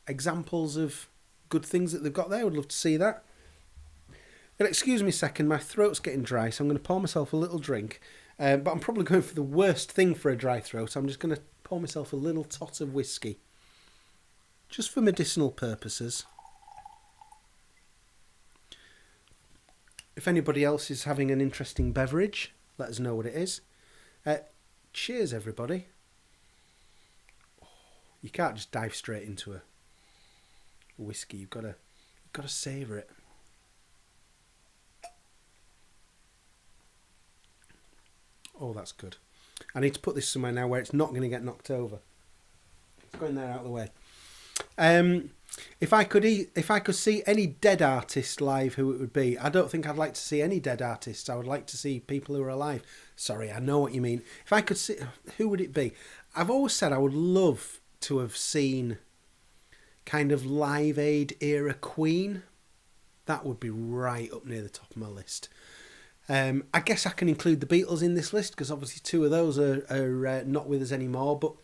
examples of good things that they've got there? I would love to see that. But excuse me a second, my throat's getting dry, so I'm going to pour myself a little drink. But I'm probably going for the worst thing for a dry throat. I'm just going to pour myself a little tot of whiskey. Just for medicinal purposes. If anybody else is having an interesting beverage, let us know what it is. Cheers, everybody. You can't just dive straight into a whiskey. You've got to savour it. Oh, that's good. I need to put this somewhere now where it's not going to get knocked over. It's going there out of the way. If I could see any dead artist live, who it would be? I don't think I'd like to see any dead artists. I would like to see people who are alive. Sorry, I know what you mean. If I could see, who would it be? I've always said I would love to have seen kind of Live Aid era Queen. That would be right up near the top of my list. I guess I can include the Beatles in this list because obviously 2 of those are not with us anymore. But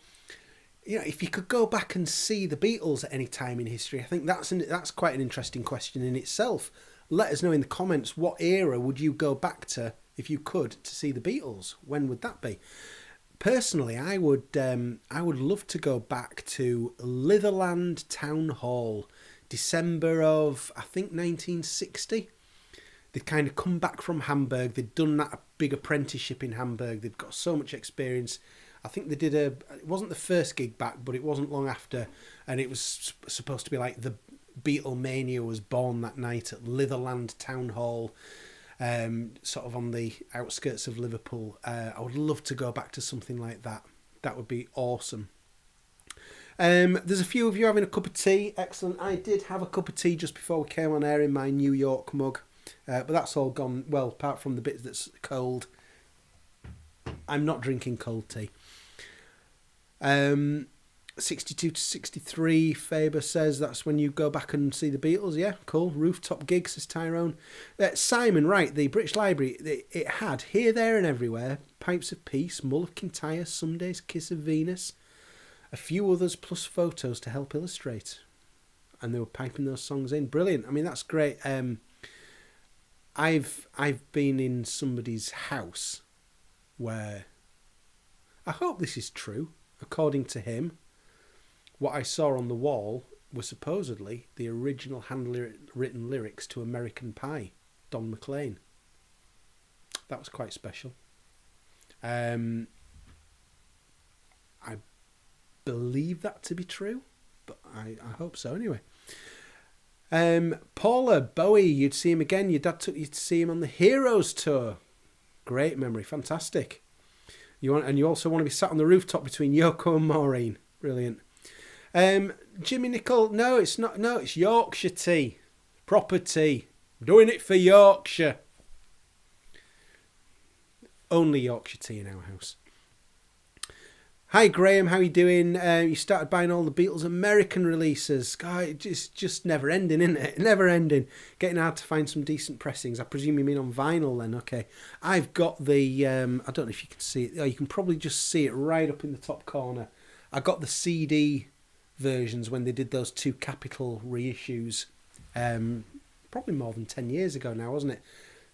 if you could go back and see the Beatles at any time in history, I think that's quite an interesting question in itself. Let us know in the comments, what era would you go back to if you could to see the Beatles? When would that be? Personally, I would love to go back to Litherland Town Hall, December of, I think, 1960. They'd kind of come back from Hamburg. They'd done that big apprenticeship in Hamburg. They'd got so much experience. I think they did it wasn't the first gig back, but it wasn't long after. And it was supposed to be like the Beatlemania was born that night at Litherland Town Hall, sort of on the outskirts of Liverpool. I would love to go back to something like that. That would be awesome. There's a few of you having a cup of tea. Excellent. I did have a cup of tea just before we came on air in my New York mug. But that's all gone, well, apart from the bit that's cold. I'm not drinking cold tea. 62 to 63, Faber says that's when you go back and see the Beatles. Yeah, cool. Rooftop gig, says Tyrone. Simon, right, the British Library, it had Here, There and Everywhere, Pipes of Peace, Mull of Kintyre, Sunday's Kiss of Venus, a few others plus photos to help illustrate. And they were piping those songs in. Brilliant. I mean, that's great. I've been in somebody's house where, I hope this is true, according to him, what I saw on the wall were supposedly the original handwritten lyrics to American Pie, Don McLean. That was quite special. I believe that to be true, but I hope so anyway. Paula, Bowie, you'd see him again. Your dad took you to see him on the Heroes Tour. Great memory, fantastic. You also want to be sat on the rooftop between Yoko and Maureen. Brilliant. Jimmy Nicol, no, it's not. No, it's Yorkshire tea, proper tea. Doing it for Yorkshire. Only Yorkshire tea in our house. Hi Graham, how you doing? You started buying all the Beatles American releases. God, it's just never ending, isn't it? Never ending. Getting hard to find some decent pressings. I presume you mean on vinyl then, okay. I've got the, I don't know if you can see it. Oh, you can probably just see it right up in the top corner. I got the CD versions when they did those 2 Capitol reissues. Probably more than 10 years ago now, wasn't it?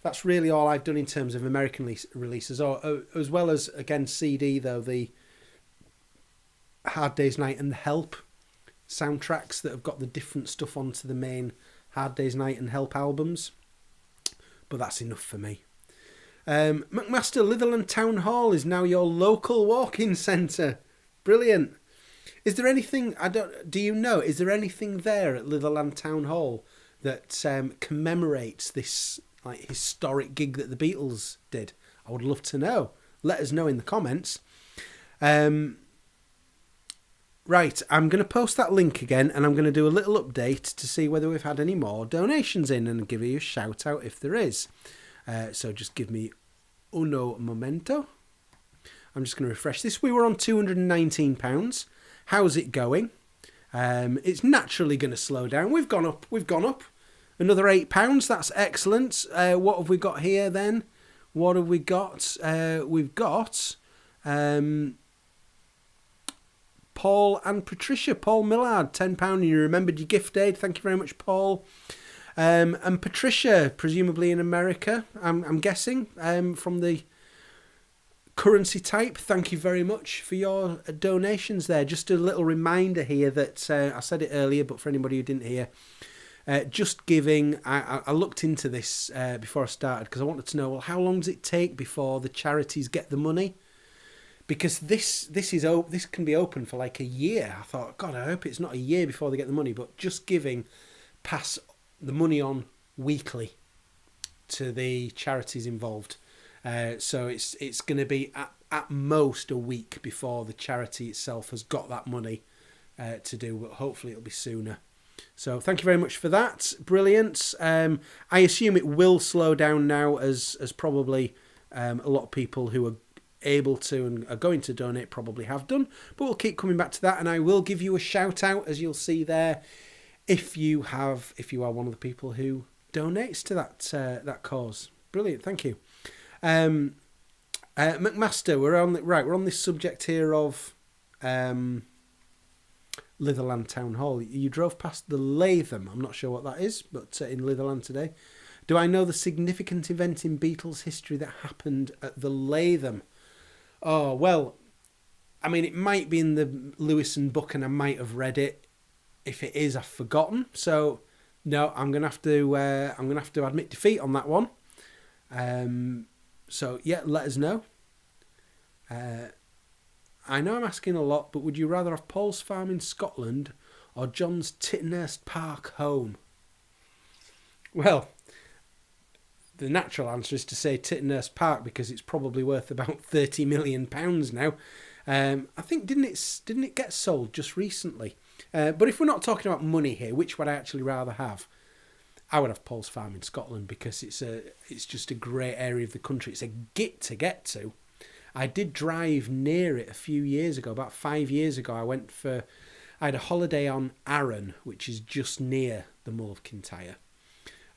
That's really all I've done in terms of American releases. As well as, again, CD though, the Hard Day's Night and the Help soundtracks that have got the different stuff onto the main Hard Day's Night and Help albums. But that's enough for me. McMaster, Litherland Town Hall is now your local walk-in centre. Brilliant. Is there anything, do you know, is there anything there at Litherland Town Hall that commemorates this like historic gig that the Beatles did? I would love to know. Let us know in the comments. Right, I'm going to post that link again, and I'm going to do a little update to see whether we've had any more donations in and give you a shout out if there is. So just give me uno momento. I'm just going to refresh this. We were on £219. How's it going? It's naturally going to slow down. We've gone up. Another £8. That's excellent. What have we got here then? What have we got? We've got Paul and Patricia. Paul Millard, £10. And you remembered your gift aid. Thank you very much, Paul. And Patricia, presumably in America, I'm guessing, from the currency type. Thank you very much for your donations there. Just a little reminder here that I said it earlier, but for anybody who didn't hear, just giving, I looked into this before I started because I wanted to know, well, how long does it take before the charities get the money? Because this can be open for like a year. I thought, God, I hope it's not a year before they get the money, but Just Giving pass the money on weekly to the charities involved. So it's going to be at most a week before the charity itself has got that money to do, but hopefully it'll be sooner. So thank you very much for that. Brilliant. I assume it will slow down now as probably a lot of people who are able to and are going to donate probably have done, but we'll keep coming back to that, and I will give you a shout out, as you'll see there, if you are one of the people who donates to that cause. Brilliant, thank you. McMaster, we're on this subject here of Litherland Town Hall. You drove past the Latham. I'm not sure what that is, but in Litherland today. Do I know the significant event in Beatles history that happened at the Latham? Oh, well, I mean, it might be in the Lewison book and I might have read it. If it is, I've forgotten. So, no, I'm going to have to admit defeat on that one. So, yeah, let us know. I know I'm asking a lot, but would you rather have Paul's farm in Scotland or John's Tittenhurst Park home? Well, the natural answer is to say Tittenhurst Park because it's probably worth about £30 million now. I think didn't it get sold just recently? But if we're not talking about money here, which would I actually rather have? I would have Paul's farm in Scotland because it's just a great area of the country. It's a git to get to. I did drive near it a few years ago, about 5 years ago. I had a holiday on Arran, which is just near the Mull of Kintyre.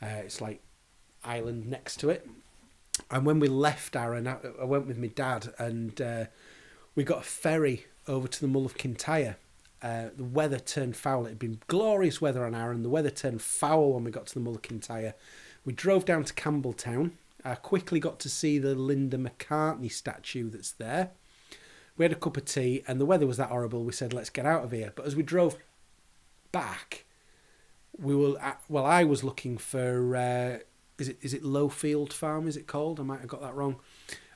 It's like island next to it. And when we left Arran, I went with my dad and we got a ferry over to the Mull of Kintyre. The weather turned foul. It had been glorious weather on Arran. The weather turned foul when we got to the Mull of Kintyre. We drove down to Campbelltown. I quickly got to see the Linda McCartney statue that's there. We had a cup of tea, and the weather was that horrible. We said, let's get out of here. But as we drove back, I was looking for, is it Lowfield Farm, is it called? I might have got that wrong.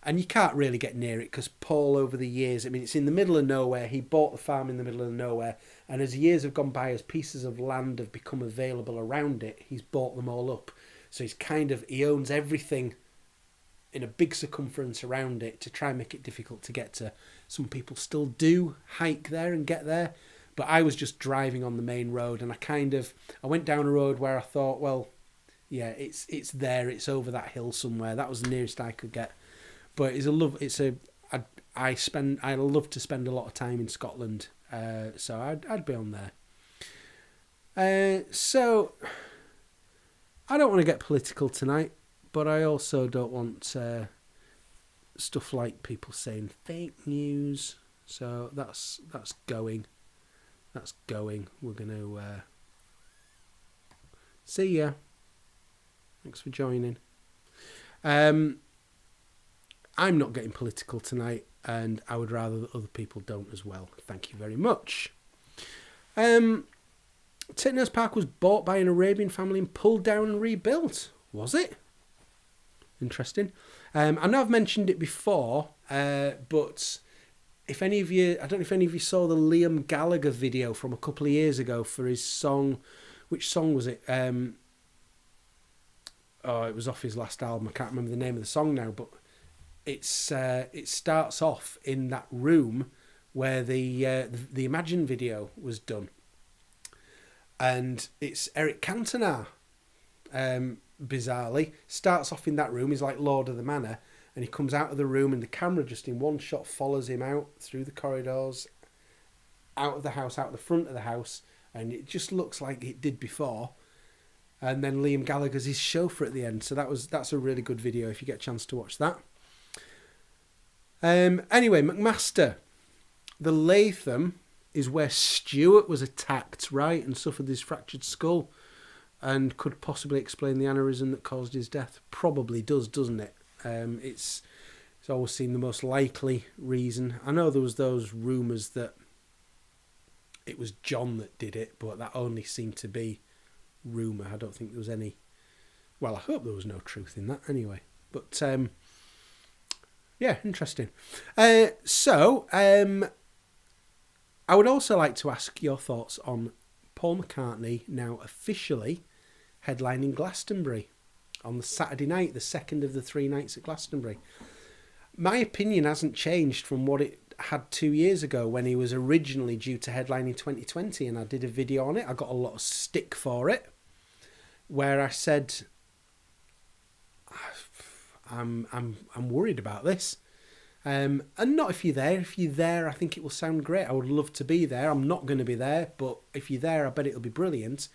And you can't really get near it because Paul, over the years, I mean, it's in the middle of nowhere. He bought the farm in the middle of nowhere. And as years have gone by, as pieces of land have become available around it, he's bought them all up. So he owns everything in a big circumference around it to try and make it difficult to get to. Some people still do hike there and get there. But I was just driving on the main road, and I went down a road where I thought, well, yeah, it's there. It's over that hill somewhere. That was the nearest I could get. But I love to spend a lot of time in Scotland, so I'd be on there. So I don't want to get political tonight, but I also don't want stuff like people saying fake news. So that's going. That's going. We're going to see ya. Thanks for joining. I'm not getting political tonight, and I would rather that other people don't as well. Thank you very much. Titners Park was bought by an Arabian family and pulled down and rebuilt. Was it? Interesting. I know I've mentioned it before, but if any of you, I don't know if any of you saw the Liam Gallagher video from a couple of years ago for his song. Which song was it? It was off his last album. I can't remember the name of the song now, but it starts off in that room where the Imagine video was done, and it's Eric Cantona. Bizarrely, starts off in that room. He's like Lord of the Manor, and he comes out of the room, and the camera just in one shot follows him out through the corridors, out of the house, out the front of the house, and it just looks like it did before. And then Liam Gallagher's his chauffeur at the end. So that's a really good video if you get a chance to watch that. Anyway, McMaster, the Latham is where Stuart was attacked, right, and suffered his fractured skull, and could possibly explain the aneurysm that caused his death. Probably does, doesn't it? It's always seemed the most likely reason. I know there was those rumours that it was John that did it, but that only seemed to be rumour. I don't think there was any... Well, I hope there was no truth in that anyway. But, yeah, interesting. So, I would also like to ask your thoughts on Paul McCartney now officially headlining Glastonbury on the Saturday night, the second of the 3 nights at Glastonbury. My opinion hasn't changed from what it had 2 years ago when he was originally due to headline in 2020, and I did a video on it. I got a lot of stick for it, where I said, I'm worried about this. And not if you're there. If you're there, I think it will sound great. I would love to be there. I'm not going to be there, but if you're there, I bet it'll be brilliant.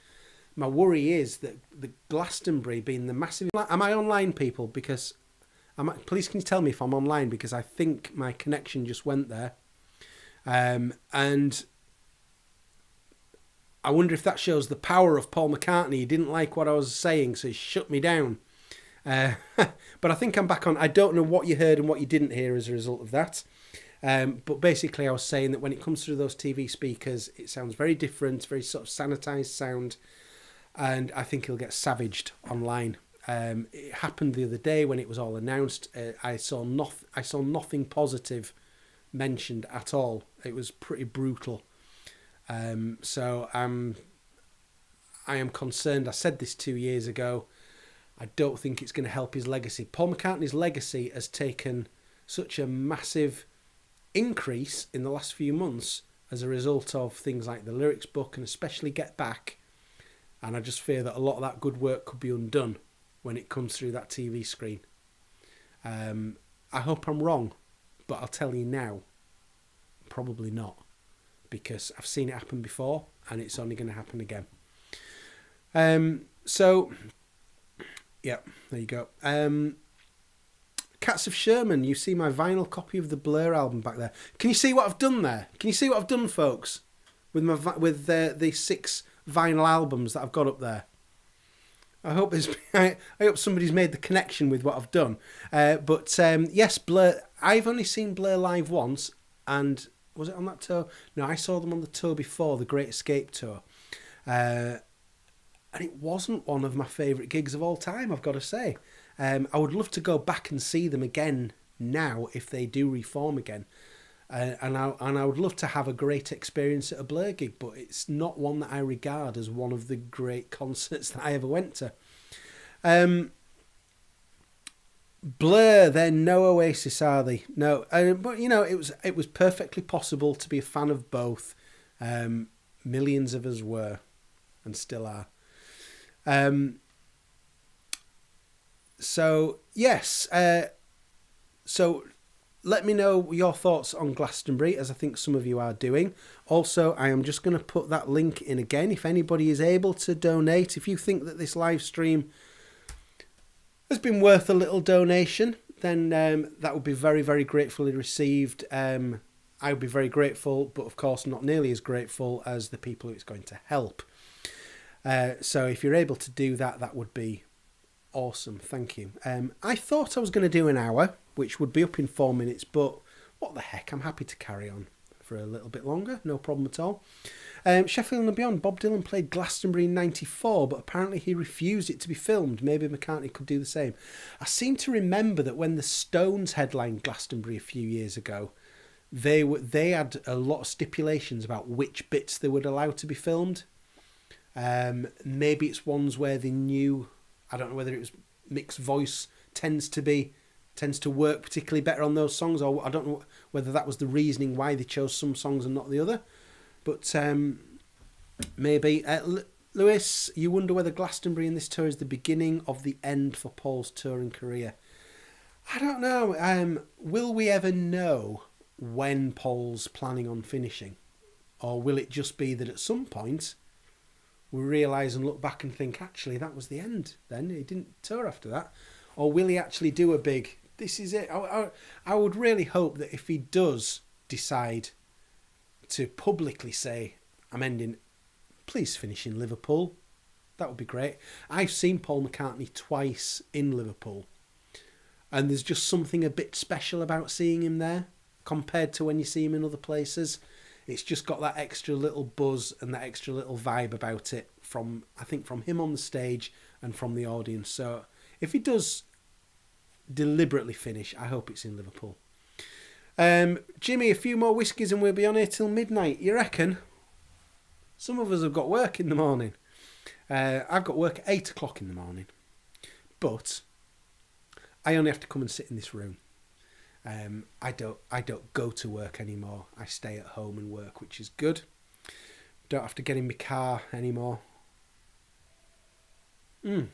My worry is that the Glastonbury being the massive... Am I online, people? Because... Please can you tell me if I'm online, because I think my connection just went there. And I wonder if that shows the power of Paul McCartney. He didn't like what I was saying, so he shut me down. But I think I'm back on. I don't know what you heard and what you didn't hear as a result of that. But basically I was saying that when it comes through those TV speakers, it sounds very different, very sort of sanitized sound. And I think he'll get savaged online. It happened the other day when it was all announced. I saw nothing positive mentioned at all. It was pretty brutal. So I am concerned. I said this 2 years ago. I don't think it's going to help his legacy. Paul McCartney's legacy has taken such a massive increase in the last few months as a result of things like the lyrics book and especially Get Back. And I just fear that a lot of that good work could be undone when it comes through that TV screen. I hope I'm wrong, but I'll tell you now, probably not, because I've seen it happen before and it's only going to happen again. So, yeah, there you go. Cats of Sherman, you see my vinyl copy of the Blur album back there. Can you see what I've done there? Can you see what I've done, folks, with the 6 vinyl albums that I've got up there? I hope I hope somebody's made the connection with what I've done. But yes, Blur. I've only seen Blur live once, and was it on that tour? No, I saw them on the tour before, the Great Escape tour, and it wasn't one of my favourite gigs of all time, I've got to say. I would love to go back and see them again now if they do reform again. And I would love to have a great experience at a Blur gig, but it's not one that I regard as one of the great concerts that I ever went to. Blur, they're no Oasis, are they? No, but you know, it was perfectly possible to be a fan of both. Millions of us were, and still are. So yes, so. Let me know your thoughts on Glastonbury, as I think some of you are doing. Also, I am just going to put that link in again. If anybody is able to donate, if you think that this live stream has been worth a little donation, then that would be very, very gratefully received. I would be very grateful, but of course not nearly as grateful as the people who it's going to help. So if you're able to do that, that would be awesome. Thank you. I thought I was going to do an hour, which would be up in 4 minutes, but what the heck, I'm happy to carry on for a little bit longer, no problem at all. Sheffield and Beyond, Bob Dylan played Glastonbury in 94, but apparently he refused it to be filmed. Maybe McCartney could do the same. I seem to remember that when the Stones headlined Glastonbury a few years ago, they had a lot of stipulations about which bits they would allow to be filmed. Maybe it's ones where they knew, I don't know whether it was mixed voice tends to work particularly better on those songs, or I don't know whether that was the reasoning why they chose some songs and not the other. But maybe. Lewis, you wonder whether Glastonbury in this tour is the beginning of the end for Paul's touring career. I don't know. Will we ever know when Paul's planning on finishing? Or will it just be that at some point we realise and look back and think, actually, that was the end then? He didn't tour after that. Or will he actually do a big, this is it? I would really hope that if he does decide to publicly say, I'm ending, please finish in Liverpool. That would be great. I've seen Paul McCartney twice in Liverpool, and there's just something a bit special about seeing him there compared to when you see him in other places. It's just got that extra little buzz and that extra little vibe about it from him on the stage and from the audience. So if he does deliberately finish, I hope it's in Liverpool. Jimmy, a few more whiskies and we'll be on here till midnight. You reckon? Some of us have got work in the morning. I've got work at 8 o'clock in the morning. But I only have to come and sit in this room. I don't go to work anymore. I stay at home and work, which is good. Don't have to get in my car anymore. A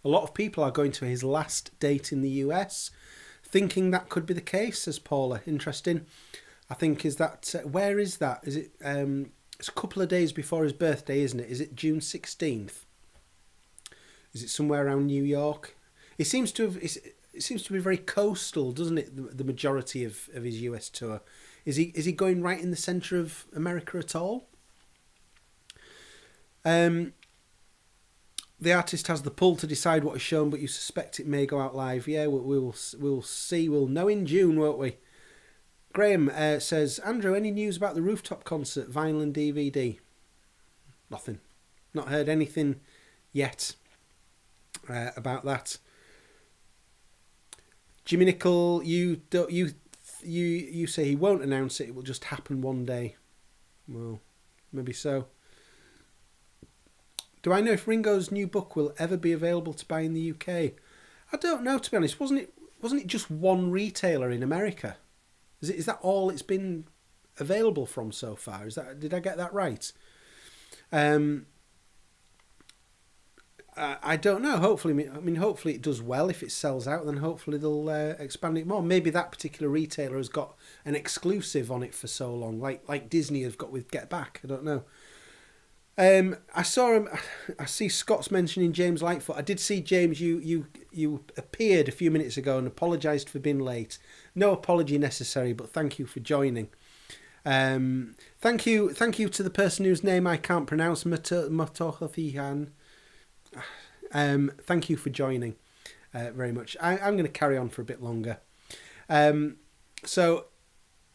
lot of people are going to his last date in the US, thinking that could be the case, says Paula. Interesting. I think, is that, where is that? Is it, it's a couple of days before his birthday, isn't it? Is it June 16th? Is it somewhere around New York? It seems to be very coastal, doesn't it? The majority of his US tour. Is he going right in the centre of America at all? The artist has the pull to decide what is shown, but you suspect it may go out live. Yeah, we'll see. We'll know in June, won't we? Graham says, Andrew, any news about the rooftop concert, vinyl and DVD? Nothing. Not heard anything yet about that. Jimmy Nicol, you say he won't announce it. It will just happen one day. Well, maybe so. Do I know if Ringo's new book will ever be available to buy in the UK? I don't know, to be honest. Wasn't it just one retailer in America? Is that all it's been available from so far? Did I get that right? I don't know. Hopefully it does well. If it sells out, then hopefully they'll expand it more. Maybe that particular retailer has got an exclusive on it for so long, like Disney have got with Get Back. I don't know. I saw him. I see Scott's mentioning James Lightfoot. I did see James. You appeared a few minutes ago and apologised for being late. No apology necessary, but thank you for joining. Thank you to the person whose name I can't pronounce, Matohafihan. Thank you for joining very much. I'm going to carry on for a bit longer. So,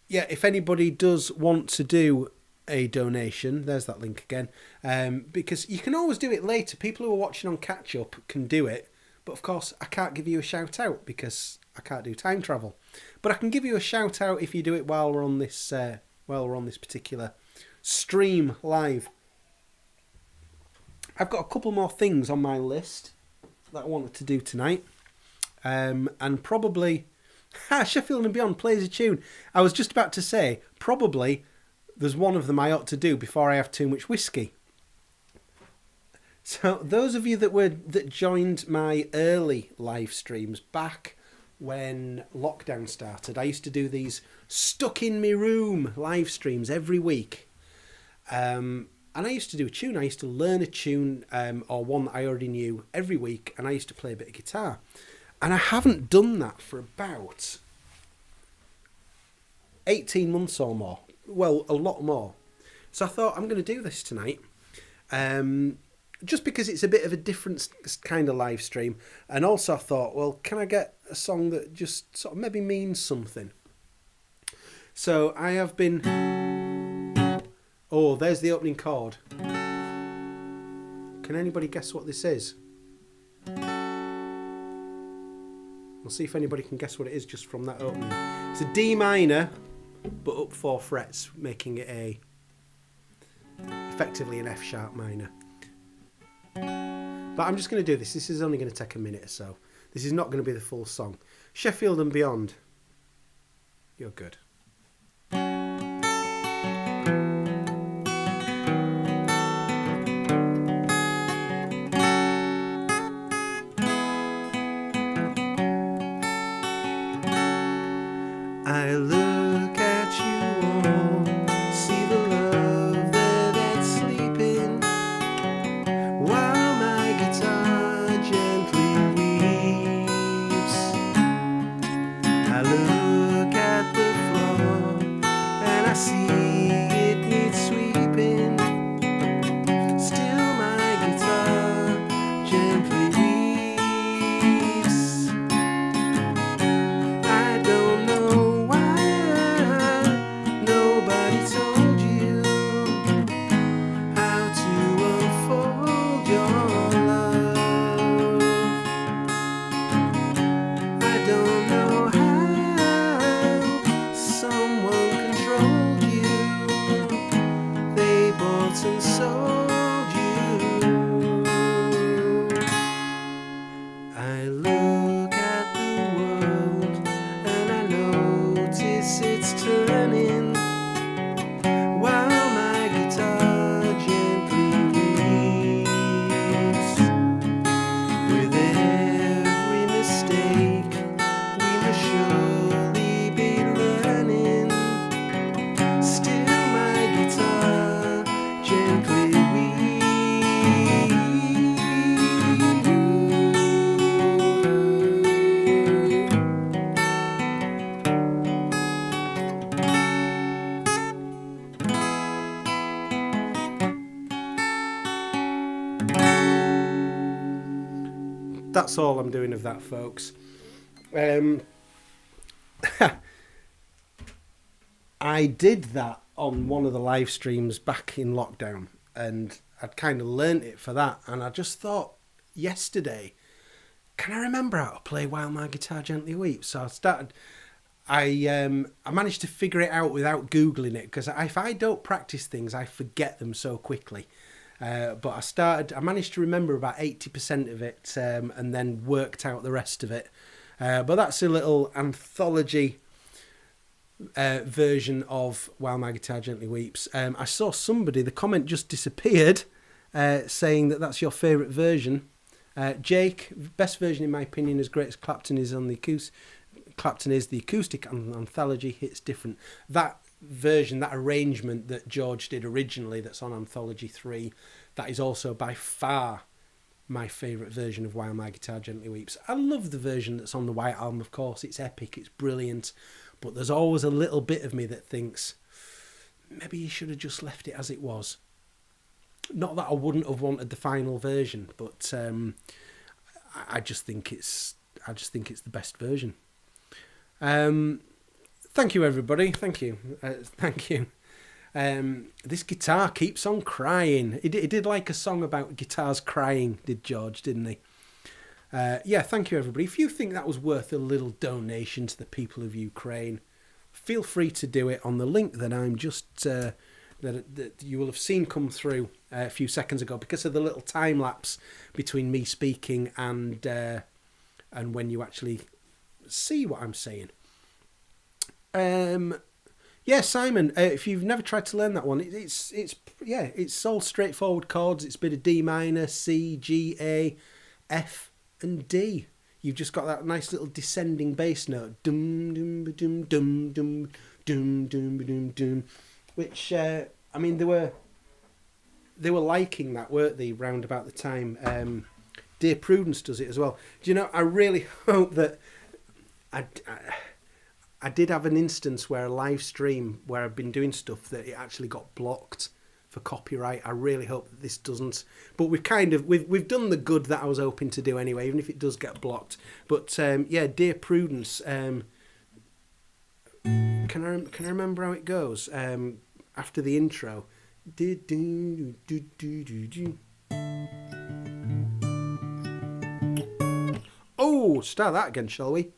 yeah, if anybody does want to do a donation, there's that link again, because you can always do it later. People who are watching on catch up can do it, but of course I can't give you a shout out because I can't do time travel. But I can give you a shout out if you do it while we're on this particular stream live. I've got a couple more things on my list that I wanted to do tonight, and probably Sheffield and Beyond plays a tune. I was just about to say probably there's one of them I ought to do before I have too much whiskey. So those of you that joined my early live streams back when lockdown started, I used to do these stuck in my room live streams every week. And I used to do a tune. I used to learn a tune or one that I already knew every week, and I used to play a bit of guitar. And I haven't done that for about 18 months or more. Well, a lot more. So I thought I'm going to do this tonight. Just because it's a bit of a different kind of live stream. And also I thought, well, can I get a song that just sort of maybe means something? So I have been... Oh, there's the opening chord. Can anybody guess what this is? We'll see if anybody can guess what it is just from that opening. It's a D minor, but up 4 frets, making it effectively an F sharp minor. But I'm just going to do this. This is only going to take a minute or so. This is not going to be the full song. Sheffield and Beyond. You're good. I look at you all, see the love there that's sleeping, while my guitar gently weeps. I look at the floor and I see it needs sweeping, still my guitar gently weeps. I don't know told you how to unfold your love. I don't know how someone controlled you. They bought and sold you. I look at the world and I notice it's turning, while my guitar gently weeps. With every mistake we must surely be learning, still my guitar gently weeps. That's all I'm doing of that, folks. I did that on one of the live streams back in lockdown, and I'd kind of learnt it for that, and I just thought yesterday, can I remember how to play While My Guitar Gently Weeps? So I managed to figure it out without Googling it, because if I don't practice things, I forget them so quickly. But I managed to remember about 80% of it, and then worked out the rest of it. But that's a little anthology version of While My Guitar Gently Weeps. I saw somebody, the comment just disappeared, saying that that's your favourite version. Jake, best version in my opinion, as great as Clapton is on the acoustic. Clapton is the acoustic anthology, hits different. That version, that arrangement that George did originally, that's on Anthology 3, that is also by far my favourite version of While My Guitar Gently Weeps. I love the version that's on the White Album, of course. It's epic, it's brilliant, but there's always a little bit of me that thinks maybe you should have just left it as it was. Not that I wouldn't have wanted the final version, but I just think it's the best version. Thank you, everybody. Thank you. Thank you. This guitar keeps on crying. He did like a song about guitars crying, did George, didn't he? Yeah, thank you, everybody. If you think that was worth a little donation to the people of Ukraine, feel free to do it on the link that I'm just that you will have seen come through a few seconds ago, because of the little time lapse between me speaking and when you actually see what I'm saying. Yeah, Simon, if you've never tried to learn that one, it's all straightforward chords. It's a bit of D minor, C, G, A, F, and D. You've just got that nice little descending bass note, dum dum dum dum dum dum dum dum dum, which I mean they were liking that, weren't they? Round about the time, Dear Prudence does it as well. Do you know? I really hope that I did have an instance where a live stream where I've been doing stuff that it actually got blocked for copyright. I really hope that this doesn't. But we've done the good that I was hoping to do anyway, even if it does get blocked. But yeah, Dear Prudence. Can I remember how it goes? After the intro. Oh, start that again, shall we?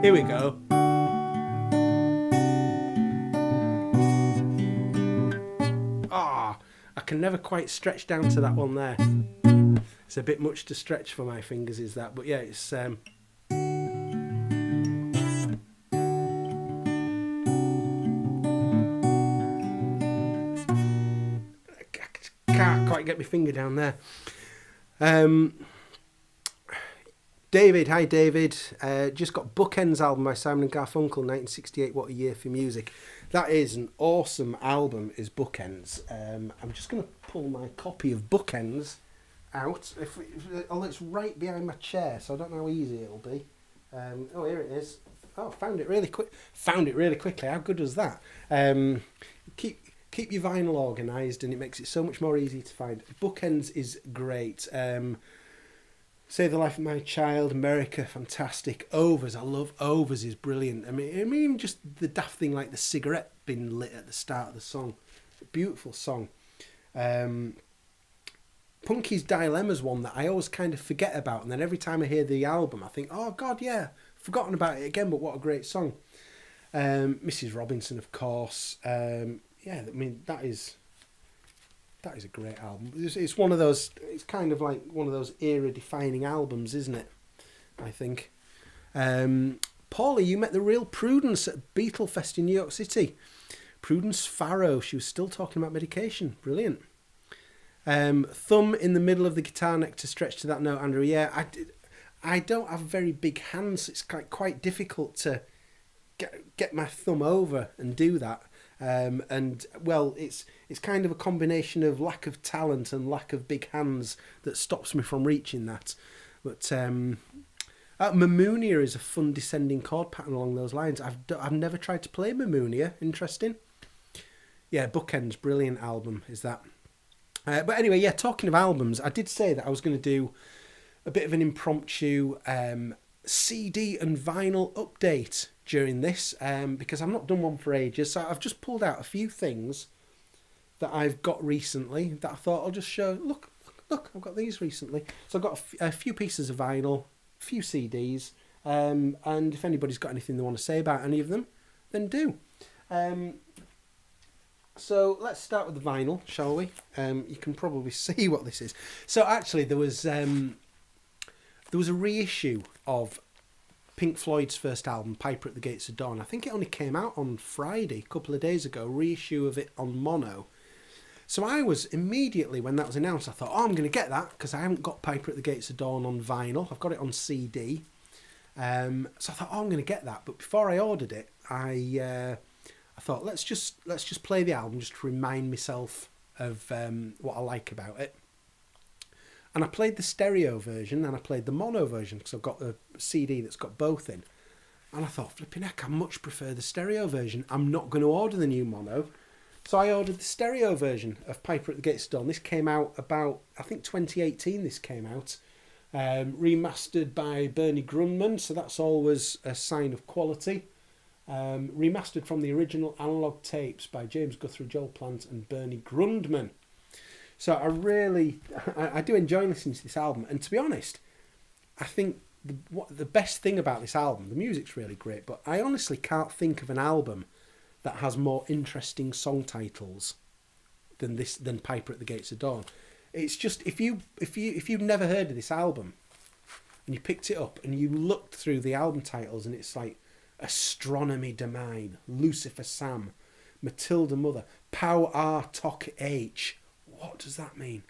Here we go. Ah, I can never quite stretch down to that one there. It's a bit much to stretch for my fingers, is that? But yeah, it's I can't quite get my finger down there. David, hi David. Just got Bookends album by Simon and Garfunkel, 1968. What a year for music. That is an awesome album, is Bookends. I'm just going to pull my copy of Bookends out. It's right behind my chair, so I don't know how easy it'll be. Oh, here it is. Oh, found it really quickly. How good was that? Keep your vinyl organised, and it makes it so much more easy to find. Bookends is great. Save the Life of My Child, America, fantastic. Overs, I love Overs, is brilliant. I mean, just the daft thing like the cigarette being lit at the start of the song. Beautiful song. Punky's Dilemma's one that I always kind of forget about, and then every time I hear the album, I think, oh God, yeah, forgotten about it again, but what a great song. Mrs. Robinson, of course. Yeah, I mean, that is a great album. It's one of those. It's kind of like one of those era-defining albums, isn't it? I think. Paulie, you met the real Prudence at Beatle Fest in New York City. Prudence Farrow. She was still talking about medication. Brilliant. Thumb in the middle of the guitar neck to stretch to that note, Andrew. Yeah, I don't have very big hands. It's quite difficult to get my thumb over and do that. And well, it's kind of a combination of lack of talent and lack of big hands that stops me from reaching that. But Mamounia is a fun descending chord pattern along those lines. I've never tried to play Mamounia. Interesting. Yeah, Bookends, brilliant album is that. But anyway, yeah, talking of albums, I did say that I was going to do a bit of an impromptu CD and vinyl update during this, because I've not done one for ages, so I've just pulled out a few things that I've got recently that I thought I'll just show. Look, I've got these recently. So I've got a few pieces of vinyl, a few CDs, and if anybody's got anything they want to say about any of them, then do. So let's start with the vinyl, shall we? You can probably see what this is. So actually there was a reissue of Pink Floyd's first album, Piper at the Gates of Dawn. I think it only came out on Friday, a couple of days ago, reissue of it on mono. So I was immediately, when that was announced, I thought, oh, I'm going to get that, because I haven't got Piper at the Gates of Dawn on vinyl. I've got it on CD. So I thought, oh, I'm going to get that. But before I ordered it, I thought, let's just play the album, just to remind myself of what I like about it. And I played the stereo version and I played the mono version because I've got a CD that's got both in. And I thought, flipping heck, I much prefer the stereo version. I'm not going to order the new mono. So I ordered the stereo version of Piper at the Gates of Dawn. This came out about, I think 2018 this came out. Remastered by Bernie Grundman, so that's always a sign of quality. Remastered from the original analog tapes by James Guthrie, Joel Plant and Bernie Grundman. So I do enjoy listening to this album. And to be honest, I think the best thing about this album, the music's really great, but I honestly can't think of an album that has more interesting song titles than Piper at the Gates of Dawn. It's just if you've never heard of this album and you picked it up and you looked through the album titles and it's like Astronomy Domain, Lucifer Sam, Matilda Mother, Pow R Tok H. What does that mean?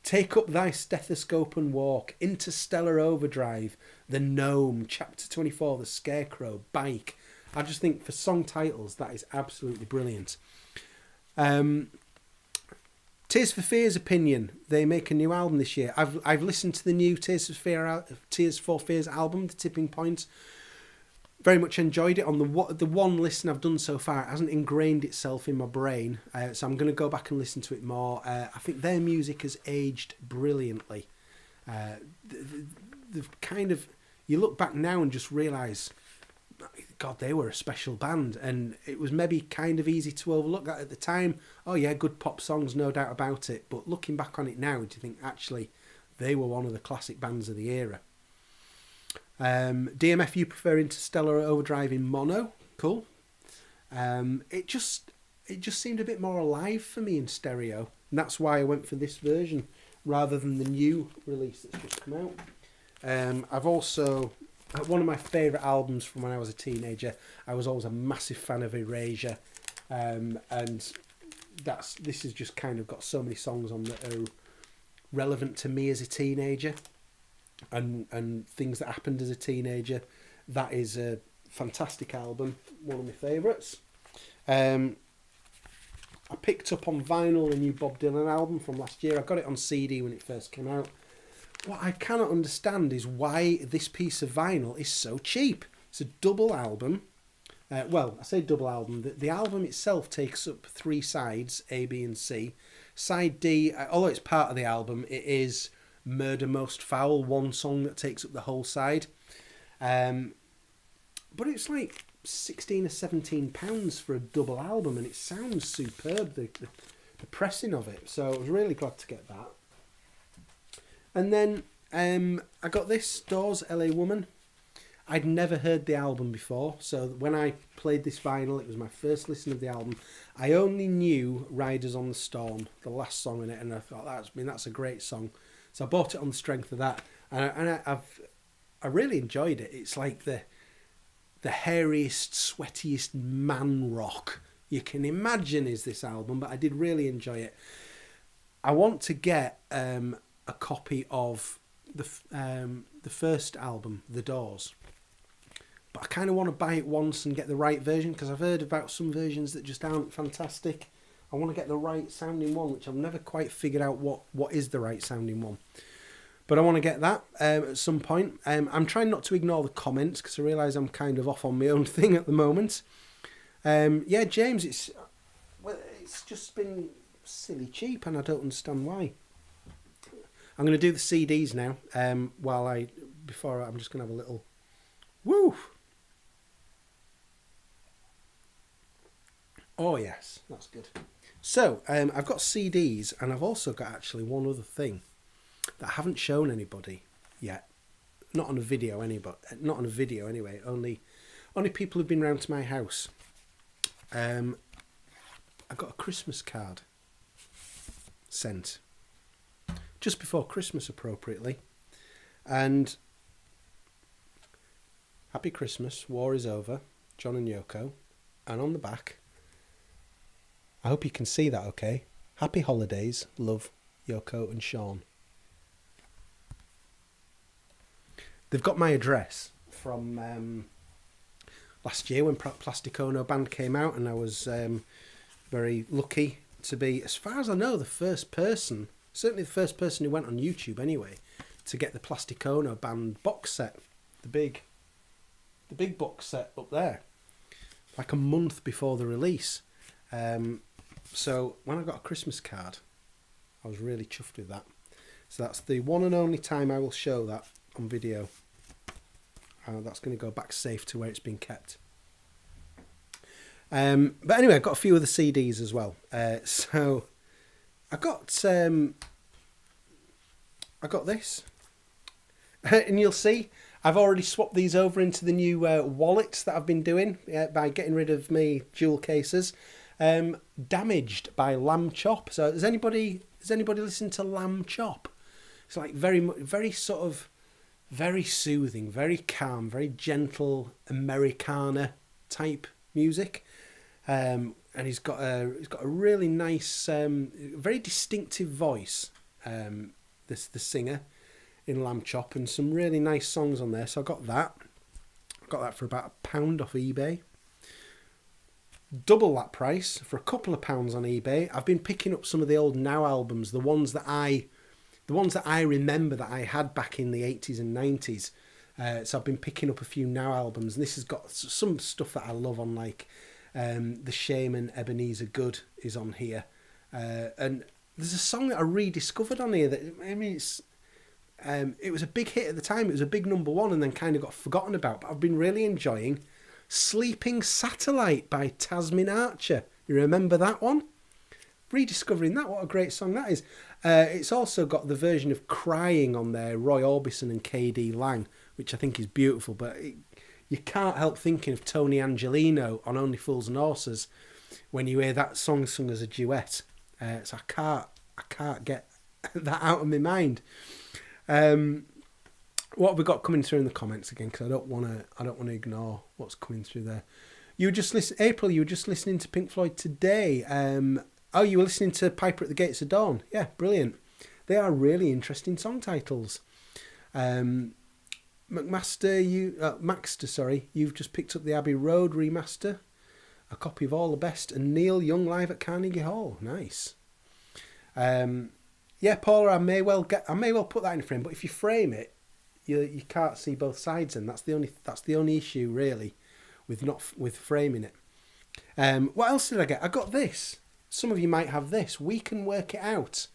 Take Up Thy Stethoscope and Walk, Interstellar Overdrive, The Gnome, Chapter 24, The Scarecrow, Bike. I just think for song titles, that is absolutely brilliant. Tears for Fears opinion. They make a new album this year. I've listened to the new Tears for Fears album, The Tipping Point. Very much enjoyed it. On the one listen I've done so far, it hasn't ingrained itself in my brain, so I'm going to go back and listen to it more. I think their music has aged brilliantly. They've kind of, you look back now and just realise, God, they were a special band, and it was maybe kind of easy to overlook that at the time. Oh yeah, good pop songs, no doubt about it. But looking back on it now, do you think actually they were one of the classic bands of the era? DMF, you prefer Interstellar Overdrive in mono? Cool. It just seemed a bit more alive for me in stereo, and that's why I went for this version rather than the new release that's just come out. I've also, one of my favourite albums from when I was a teenager, I was always a massive fan of Erasure, and this has just kind of got so many songs on that are relevant to me as a teenager. And things that happened as a teenager. That is a fantastic album, one of my favourites. I picked up on vinyl the new Bob Dylan album from last year. I got it on CD when it first came out. What I cannot understand is why this piece of vinyl is so cheap. It's a double album. Well, I say double album. The album itself takes up 3 sides, A, B and C. Side D, although it's part of the album, it is Murder Most Foul, one song that takes up the whole side. But it's like £16 or £17 for a double album, and it sounds superb, the pressing of it. So I was really glad to get that. And then I got this, Doors, LA Woman. I'd never heard the album before, so when I played this vinyl, it was my first listen of the album. I only knew Riders on the Storm, the last song in it, and I thought, that's a great song. So I bought it on the strength of that, and I really enjoyed it. It's like the hairiest, sweatiest man rock you can imagine is this album, but I did really enjoy it. I want to get a copy of the first album, The Doors, but I kind of want to buy it once and get the right version, because I've heard about some versions that just aren't fantastic. I want to get the right sounding one, which I've never quite figured out what is the right sounding one. But I want to get that at some point. I'm trying not to ignore the comments because I realise I'm kind of off on my own thing at the moment. Yeah, James, it's just been silly cheap, and I don't understand why. I'm going to do the CDs now. I'm just going to have a little woo. Oh yes, that's good. So I've got CDs, and I've also got actually one other thing that I haven't shown anybody yet. Not on a video anyway. Only people who've been round to my house. I got a Christmas card sent just before Christmas, appropriately, and Happy Christmas, war is over, John and Yoko, and on the back, I hope you can see that okay, Happy Holidays, love, Yoko and Sean. They've got my address from last year when Plastic Ono Band came out, and I was very lucky to be, as far as I know, the first person certainly the first person who went on YouTube anyway to get the Plastic Ono band box set, the big box set up there, like a month before the release. So when I got a Christmas card, I was really chuffed with that. So that's the one and only time I will show that on video. That's going to go back safe to where it's been kept. But anyway, I've got a few of the CDs as well. So I got this, and you'll see I've already swapped these over into the new wallets that I've been doing by getting rid of my jewel cases. Damaged by Lamb Chop. So has anybody listened to Lamb Chop? It's like very sort of very soothing, very calm, very gentle Americana type music. And he's got a really nice, very distinctive voice. The singer in Lamb Chop, and some really nice songs on there. So I got that. I got that for about £1 off eBay. Double that price for a couple of pounds on eBay. I've been picking up some of the old Now albums, the ones that I remember that I had back in the 80s and 90s. So I've been picking up a few Now albums, and this has got some stuff that I love on, like The Shaman Ebenezer Good is on here. And there's a song that I rediscovered on here that, I mean, it was a big hit at the time. It was a big number one and then kind of got forgotten about. But I've been really enjoying Sleeping Satellite by Tasmin Archer. You remember that one? Rediscovering that. What a great song that is. It's also got the version of Crying on there, Roy Orbison and KD Lang, which I think is beautiful. But you can't help thinking of Tony Angelino on Only Fools and Horses when you hear that song sung as a duet. So I can't get that out of my mind. What have we got coming through in the comments again? Because I don't want to ignore what's coming through there. April. You were just listening to Pink Floyd today. Oh, you were listening to Piper at the Gates of Dawn. Yeah, brilliant. They are really interesting song titles. Maxter, you've just picked up the Abbey Road remaster, a copy of All the Best, and Neil Young live at Carnegie Hall. Nice. Yeah, Paula, I may well put that in frame, but if you frame it, you can't see both sides, and that's the only issue really with framing it. What else did I get? I got this. Some of you might have this. We Can Work It Out.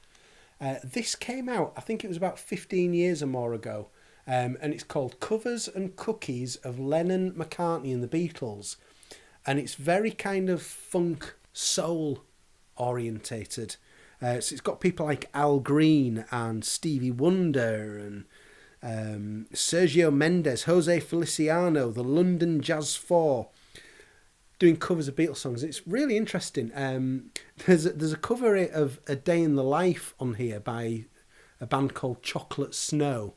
This came out, I think it was about 15 years or more ago, and it's called Covers and Cookies of Lennon, McCartney and the Beatles, and it's very kind of funk soul orientated. So it's got people like Al Green and Stevie Wonder and Sergio Mendes, Jose Feliciano, the London Jazz Four, doing covers of Beatles songs. It's really interesting. There's a cover of A Day in the Life on here by a band called Chocolate Snow.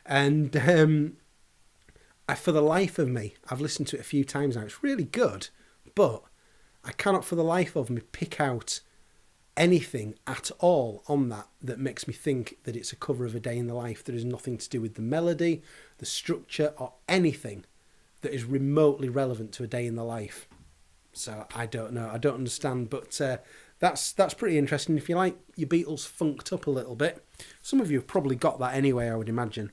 And for the life of me, I've listened to it a few times now. It's really good, but I cannot for the life of me pick out anything at all on that makes me think that it's a cover of A Day in the Life. There is nothing to do with the melody, the structure, or anything that is remotely relevant to A Day in the Life. So I don't know. I don't understand, but that's pretty interesting. If you like your Beatles funked up a little bit, some of you have probably got that anyway, I would imagine.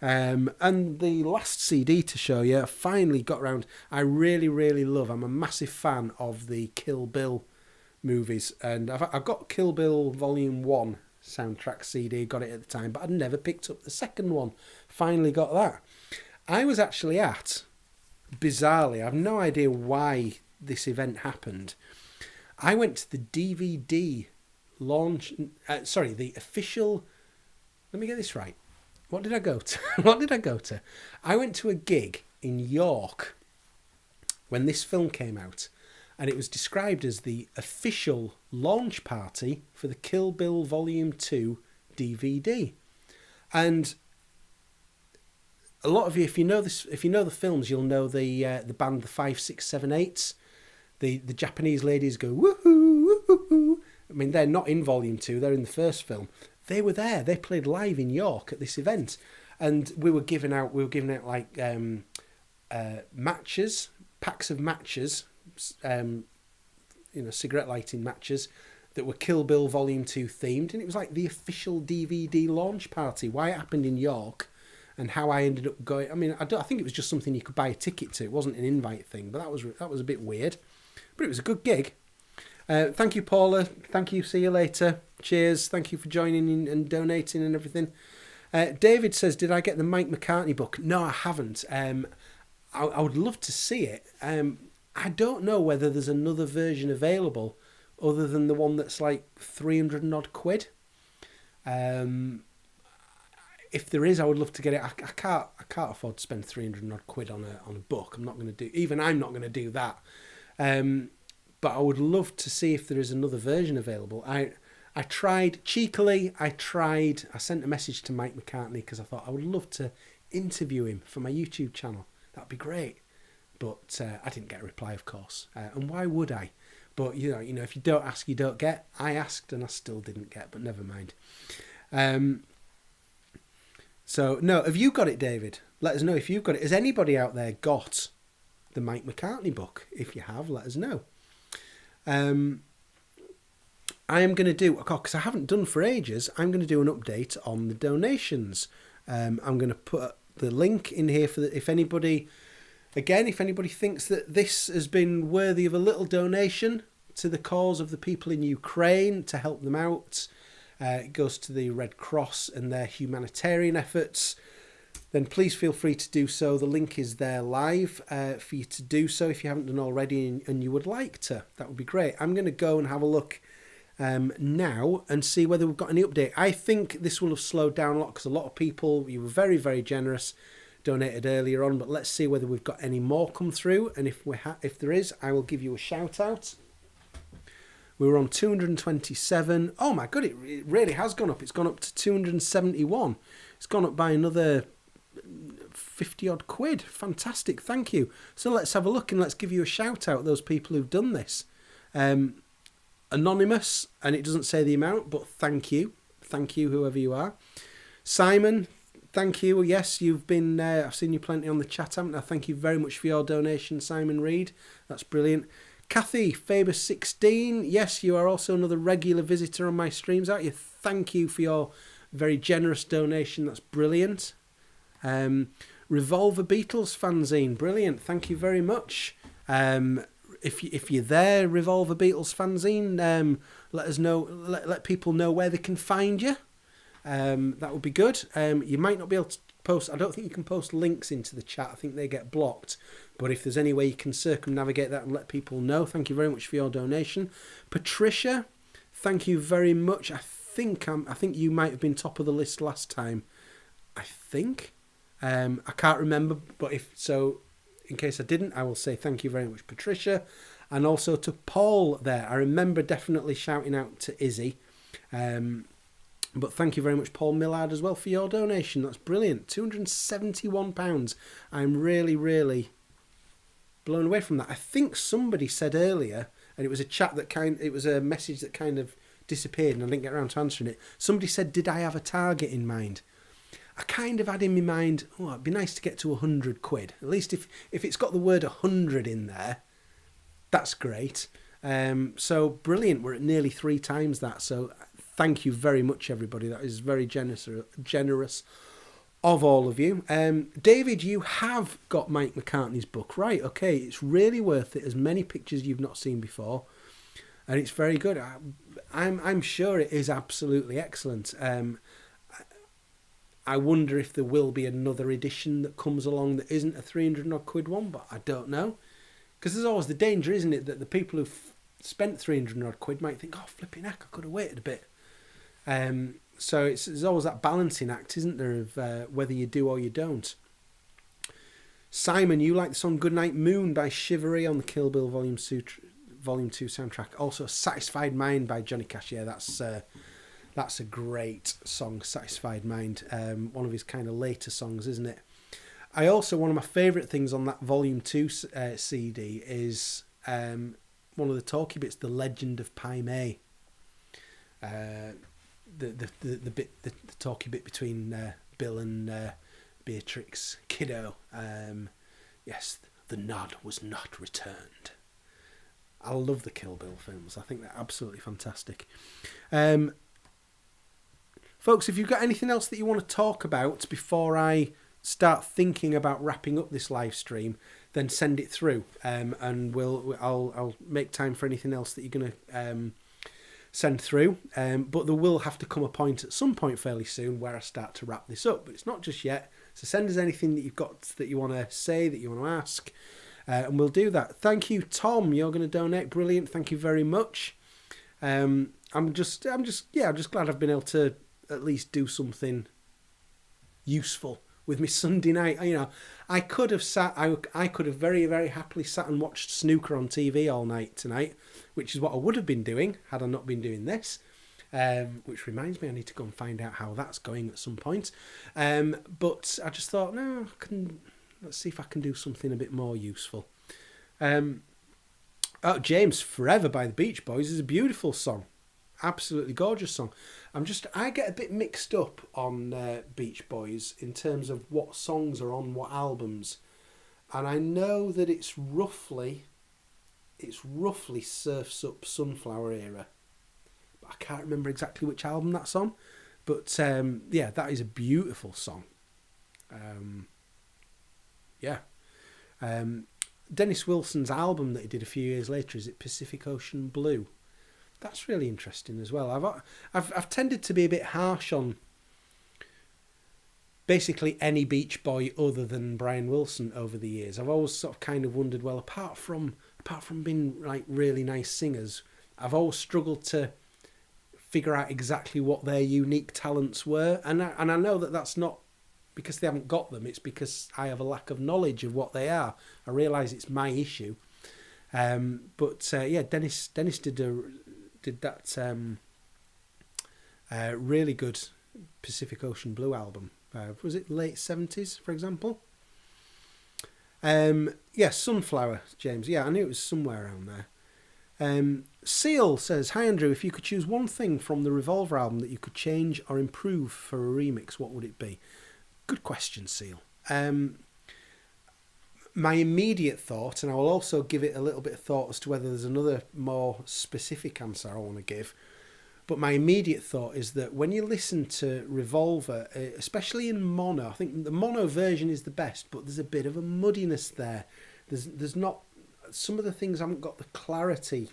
And the last CD to show you, I finally got around. I really, really love. I'm a massive fan of the Kill Bill movies, and I've got Kill Bill Volume 1 soundtrack CD, got it at the time, but I'd never picked up the second one. Finally got that. I was actually bizarrely, I have no idea why this event happened. I went to the DVD launch, the official, let me get this right. What did I go to? I went to a gig in York when this film came out, and it was described as the official launch party for the Kill Bill Volume 2 DVD. And a lot of you, if you know the films, you'll know the band, the 5678s. The Japanese ladies go woohoo, woohoo. I mean, they're not in Volume 2, they're in the first film. They were there. They played live in York at this event, and we were giving out like matches, packs of matches, cigarette lighting matches, that were Kill Bill Volume 2 themed, and it was like the official DVD launch party. Why it happened in York and how I ended up going. I mean, I think it was just something you could buy a ticket to. It wasn't an invite thing, but that was a bit weird. But it was a good gig. Thank you, Paula. Thank you. See you later. Cheers. Thank you for joining in and donating and everything. David says, did I get the Mike McCartney book? No, I haven't. I would love to see it. I don't know whether there's another version available other than the one that's like 300 and odd quid. If there is, I would love to get it. I can't afford to spend 300 and odd quid on a book. I'm not going to do. Even I'm not going to do that. But I would love to see if there is another version available. I tried cheekily. I sent a message to Mike McCartney because I thought I would love to interview him for my YouTube channel. That'd be great. But I didn't get a reply, of course. And why would I? But you know, if you don't ask, you don't get. I asked and I still didn't get. But never mind. So no, have you got it, David? Let us know if you've got it. Has anybody out there got the Mike McCartney book? If you have, let us know. I am going to do, because I haven't done for ages, I'm going to do an update on the donations. I'm going to put the link in here for if anybody thinks that this has been worthy of a little donation to the cause of the people in Ukraine to help them out. It goes to the Red Cross and their humanitarian efforts. Then please feel free to do so. The link is there live for you to do so if you haven't done already and you would like to. That would be great. I'm going to go and have a look now and see whether we've got any update. I think this will have slowed down a lot because a lot of people, you were very, very generous, donated earlier on. But let's see whether we've got any more come through. And if there is, I will give you a shout out. We were on 227. Oh my God, it really has gone up. It's gone up to 271. It's gone up by another 50 odd quid. Fantastic, thank you. So let's have a look and let's give you a shout out, those people who've done this. Anonymous, and it doesn't say the amount, but thank you whoever you are. Simon, thank you. Yes, you've been I've seen you plenty on the chat, haven't I? Thank you very much for your donation, Simon Reed. That's brilliant. Kathy Faber16, yes, you are also another regular visitor on my streams, aren't you? Thank you for your very generous donation. That's brilliant. Revolver Beatles fanzine, brilliant. Thank you very much. If you're there, Revolver Beatles fanzine, let us know. Let people know where they can find you. That would be good. You might not be able to post. I don't think you can post links into the chat. I think they get blocked. But if there's any way you can circumnavigate that and let people know, thank you very much for your donation. Patricia, thank you very much. I think you might have been top of the list last time. I think. I can't remember, but if so, in case I didn't, I will say thank you very much, Patricia, and also to Paul there. I remember definitely shouting out to Izzy, but thank you very much, Paul Millard, as well for your donation. That's brilliant. £271. I'm really, really blown away from that. I think somebody said earlier, and it was a message that kind of disappeared, and I didn't get around to answering it. Somebody said, "Did I have a target in mind?" I kind of had in my mind, it'd be nice to get to 100 quid. At least if it's got the word 100 in there, that's great. So brilliant. We're at nearly 3 times that. So thank you very much, everybody. That is very generous of all of you. David, you have got Mike McCartney's book. Right, okay. It's really worth it. There's many pictures you've not seen before. And it's very good. I'm sure it is absolutely excellent. I wonder if there will be another edition that comes along that isn't a 300 odd quid one, but I don't know. Because there's always the danger, isn't it, that the people who've spent 300 odd quid might think, oh, flipping heck, I could have waited a bit. So there's always that balancing act, isn't there, of whether you do or you don't. Simon, you like the song Goodnight Moon by Shivery on the Kill Bill Volume 2 soundtrack. Also Satisfied Mind by Johnny Cash. Yeah, that's a great song, Satisfied Mind. One of his kind of later songs, isn't it? One of my favourite things on that Volume 2 CD is one of the talkie bits, The Legend of Pai Mei. The talkie bit between Bill and Beatrix Kiddo. Yes, the nod was not returned. I love the Kill Bill films. I think they're absolutely fantastic. Folks, if you've got anything else that you want to talk about before I start thinking about wrapping up this live stream, then send it through, and I'll make time for anything else that you're going to send through. But there will have to come a point at some point fairly soon where I start to wrap this up. But it's not just yet. So send us anything that you've got that you want to say, that you want to ask, and we'll do that. Thank you, Tom. You're going to donate. Brilliant. Thank you very much. I'm just glad I've been able to at least do something useful with me Sunday night. You know, I could have very, very happily sat and watched snooker on TV all night tonight, which is what I would have been doing had I not been doing this. Which reminds me, I need to go and find out how that's going at some point. But I just thought, no, let's see if I can do something a bit more useful. James, Forever by the Beach Boys is a beautiful song. Absolutely gorgeous song. I get a bit mixed up on Beach Boys in terms of what songs are on what albums, and I know that it's roughly Surf's Up Sunflower era, but I can't remember exactly which album that's on. But that is a beautiful song. Dennis Wilson's album that he did a few years later, is it Pacific Ocean Blue? That's really interesting as well. I've tended to be a bit harsh on basically any Beach Boy other than Brian Wilson over the years. I've always sort of kind of wondered, well, apart from being like really nice singers, I've always struggled to figure out exactly what their unique talents were, and I know that that's not because they haven't got them. It's because I have a lack of knowledge of what they are. I realise it's my issue. Dennis did that really good Pacific Ocean Blue album. Was it late 70s, for example? Sunflower, James. Yeah, I knew it was somewhere around there. Seal says, hi Andrew, if you could choose one thing from the Revolver album that you could change or improve for a remix, what would it be? Good question, Seal. My immediate thought, and I will also give it a little bit of thought as to whether there's another more specific answer I want to give, but my immediate thought is that when you listen to Revolver, especially in mono, I think the mono version is the best, but there's a bit of a muddiness there. There's not, some of the things haven't got the clarity,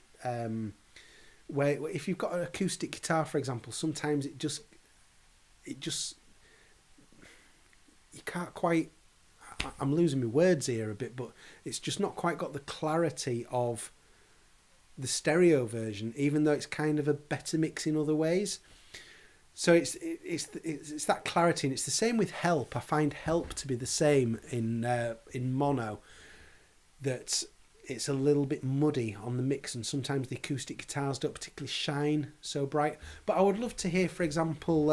where if you've got an acoustic guitar, for example, sometimes it just you can't quite, I'm losing my words here a bit, but it's just not quite got the clarity of the stereo version, even though it's kind of a better mix in other ways. So it's that clarity, and it's the same with Help. I find Help to be the same in mono, that it's a little bit muddy on the mix, and sometimes the acoustic guitars don't particularly shine so bright. But I would love to hear, for example,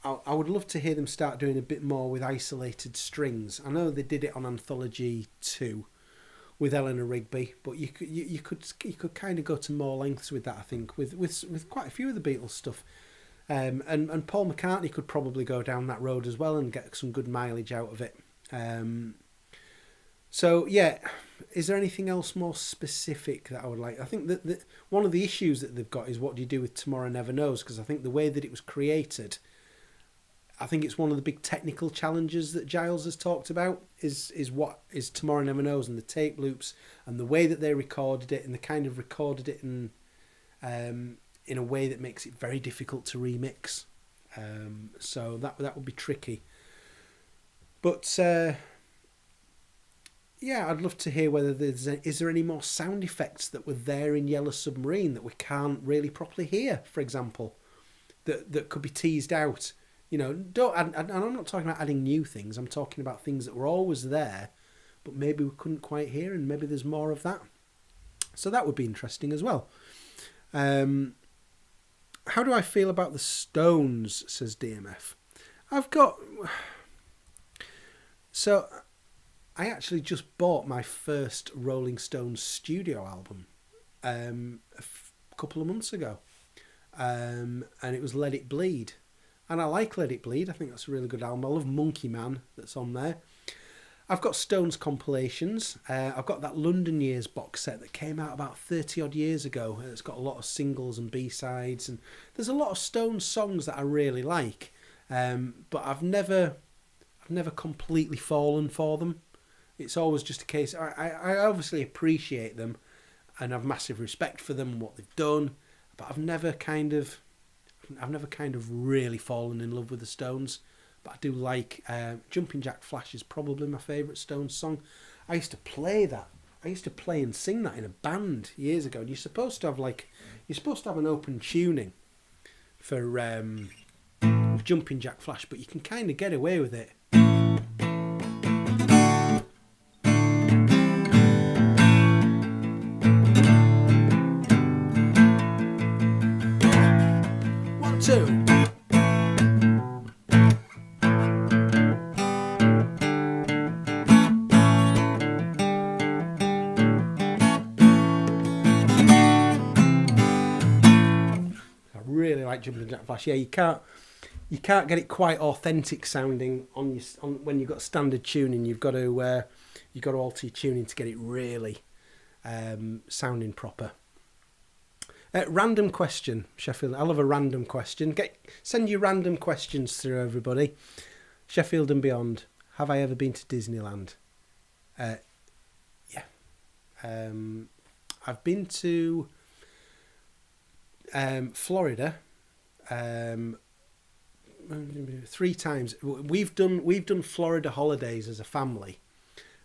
I would love to hear them start doing a bit more with isolated strings. I know they did it on Anthology 2 with Eleanor Rigby, but you could kind of go to more lengths with that, I think, with quite a few of the Beatles stuff. And Paul McCartney could probably go down that road as well and get some good mileage out of it. Is there anything else more specific that I would like? I think that one of the issues that they've got is what do you do with Tomorrow Never Knows, because I think the way that it was created, I think it's one of the big technical challenges that Giles has talked about is what is Tomorrow Never Knows, and the tape loops and the way that they recorded it, and they kind of recorded it in a way that makes it very difficult to remix. So that would be tricky. But I'd love to hear whether is there any more sound effects that were there in Yellow Submarine that we can't really properly hear, for example, that could be teased out. You know, and I'm not talking about adding new things. I'm talking about things that were always there, but maybe we couldn't quite hear, and maybe there's more of that. So that would be interesting as well. How do I feel about the Stones, says DMF. So I actually just bought my first Rolling Stones studio album a couple of months ago, and it was Let It Bleed. And I like Let It Bleed. I think that's a really good album. I love Monkey Man that's on there. I've got Stones compilations. I've got that London Years box set that came out about 30 odd years ago. It's got a lot of singles and B-sides, and there's a lot of Stones songs that I really like. But I've never completely fallen for them. It's always just a case. I obviously appreciate them, and have massive respect for them and what they've done. But I've never kind of really fallen in love with the Stones. But I do like Jumping Jack Flash is probably my favourite Stones song. I used to play that. I used to play and sing that in a band years ago. And you're supposed to have an open tuning for Jumping Jack Flash, but you can kind of get away with it. 1, 2. Really like Jumping Jack Flash. Yeah, you can't get it quite authentic sounding on when you've got standard tuning. You've got to alter your tuning to get it really sounding proper. Random question, Sheffield. I love a random question. Send your random questions through, everybody. Sheffield and beyond. Have I ever been to Disneyland? Yeah. I've been to Florida 3 times. We've done Florida holidays as a family,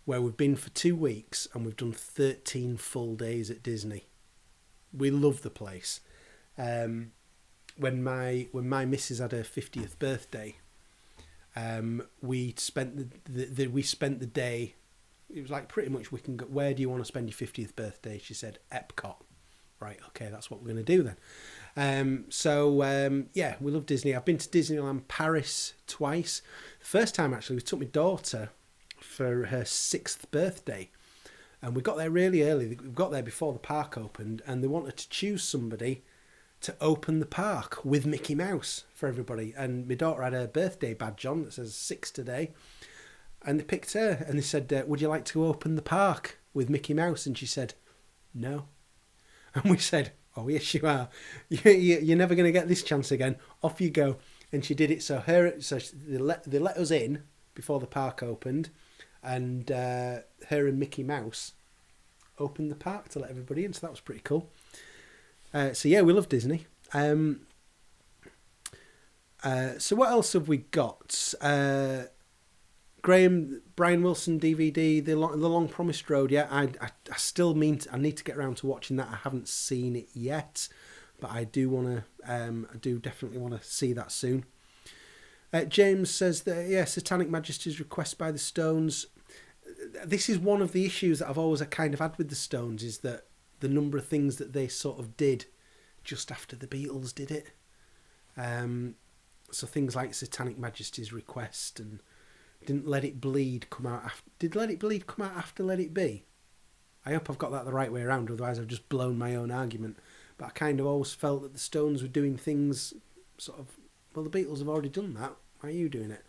where we've been for 2 weeks and we've done 13 full days at Disney. We love the place. When my missus had her 50th birthday, we spent the day. It was like pretty much we can go. Where do you want to spend your 50th birthday? She said Epcot. Right, okay, that's what we're going to do then. Yeah, we love Disney. I've been to Disneyland Paris twice. The first time, actually, we took my daughter for her 6th birthday. And we got there really early. We got there before the park opened, and they wanted to choose somebody to open the park with Mickey Mouse for everybody. And my daughter had her birthday badge on that says 6 today. And they picked her, and they said, would you like to open the park with Mickey Mouse? And she said, no. And we said, oh, yes, you are. You're never going to get this chance again. Off you go. And she did it. So they let us in before the park opened. And her and Mickey Mouse opened the park to let everybody in. So that was pretty cool. So, yeah, we love Disney. So what else have we got? Brian Wilson DVD, the Long Promised Road. Yeah, I still I need to get around to watching that. I haven't seen it yet, but I do definitely want to see that soon. James says that, yeah, Satanic Majesty's Request by the Stones. This is one of the issues that I've always kind of had with the Stones, is that the number of things that they sort of did just after the Beatles did it. So things like Satanic Majesty's Request and didn't Let It Bleed come out after... Did Let It Bleed come out after Let It Be? I hope I've got that the right way around, otherwise I've just blown my own argument. But I kind of always felt that the Stones were doing things sort of... Well, the Beatles have already done that. Why are you doing it?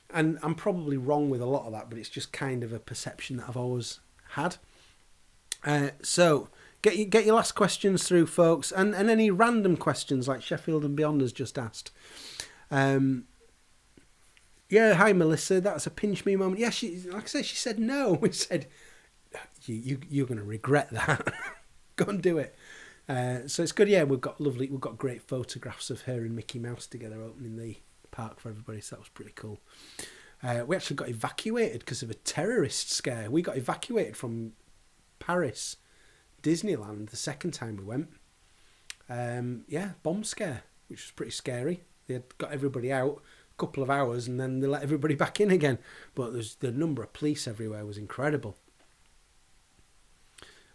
And I'm probably wrong with a lot of that, but it's just kind of a perception that I've always had. So, get your last questions through, folks, and any random questions like Sheffield and Beyond has just asked. Yeah, hi Melissa, that's a pinch me moment. Yeah, like I said, she said no. We said, you're going to regret that. Go and do it. So it's good. Yeah, we've got great photographs of her and Mickey Mouse together opening the park for everybody. So that was pretty cool. We actually got evacuated because of a terrorist scare. We got evacuated from Paris Disneyland the second time we went. Yeah, bomb scare, which was pretty scary. They had got everybody out a couple of hours and then they let everybody back in again. But the number of police everywhere was incredible.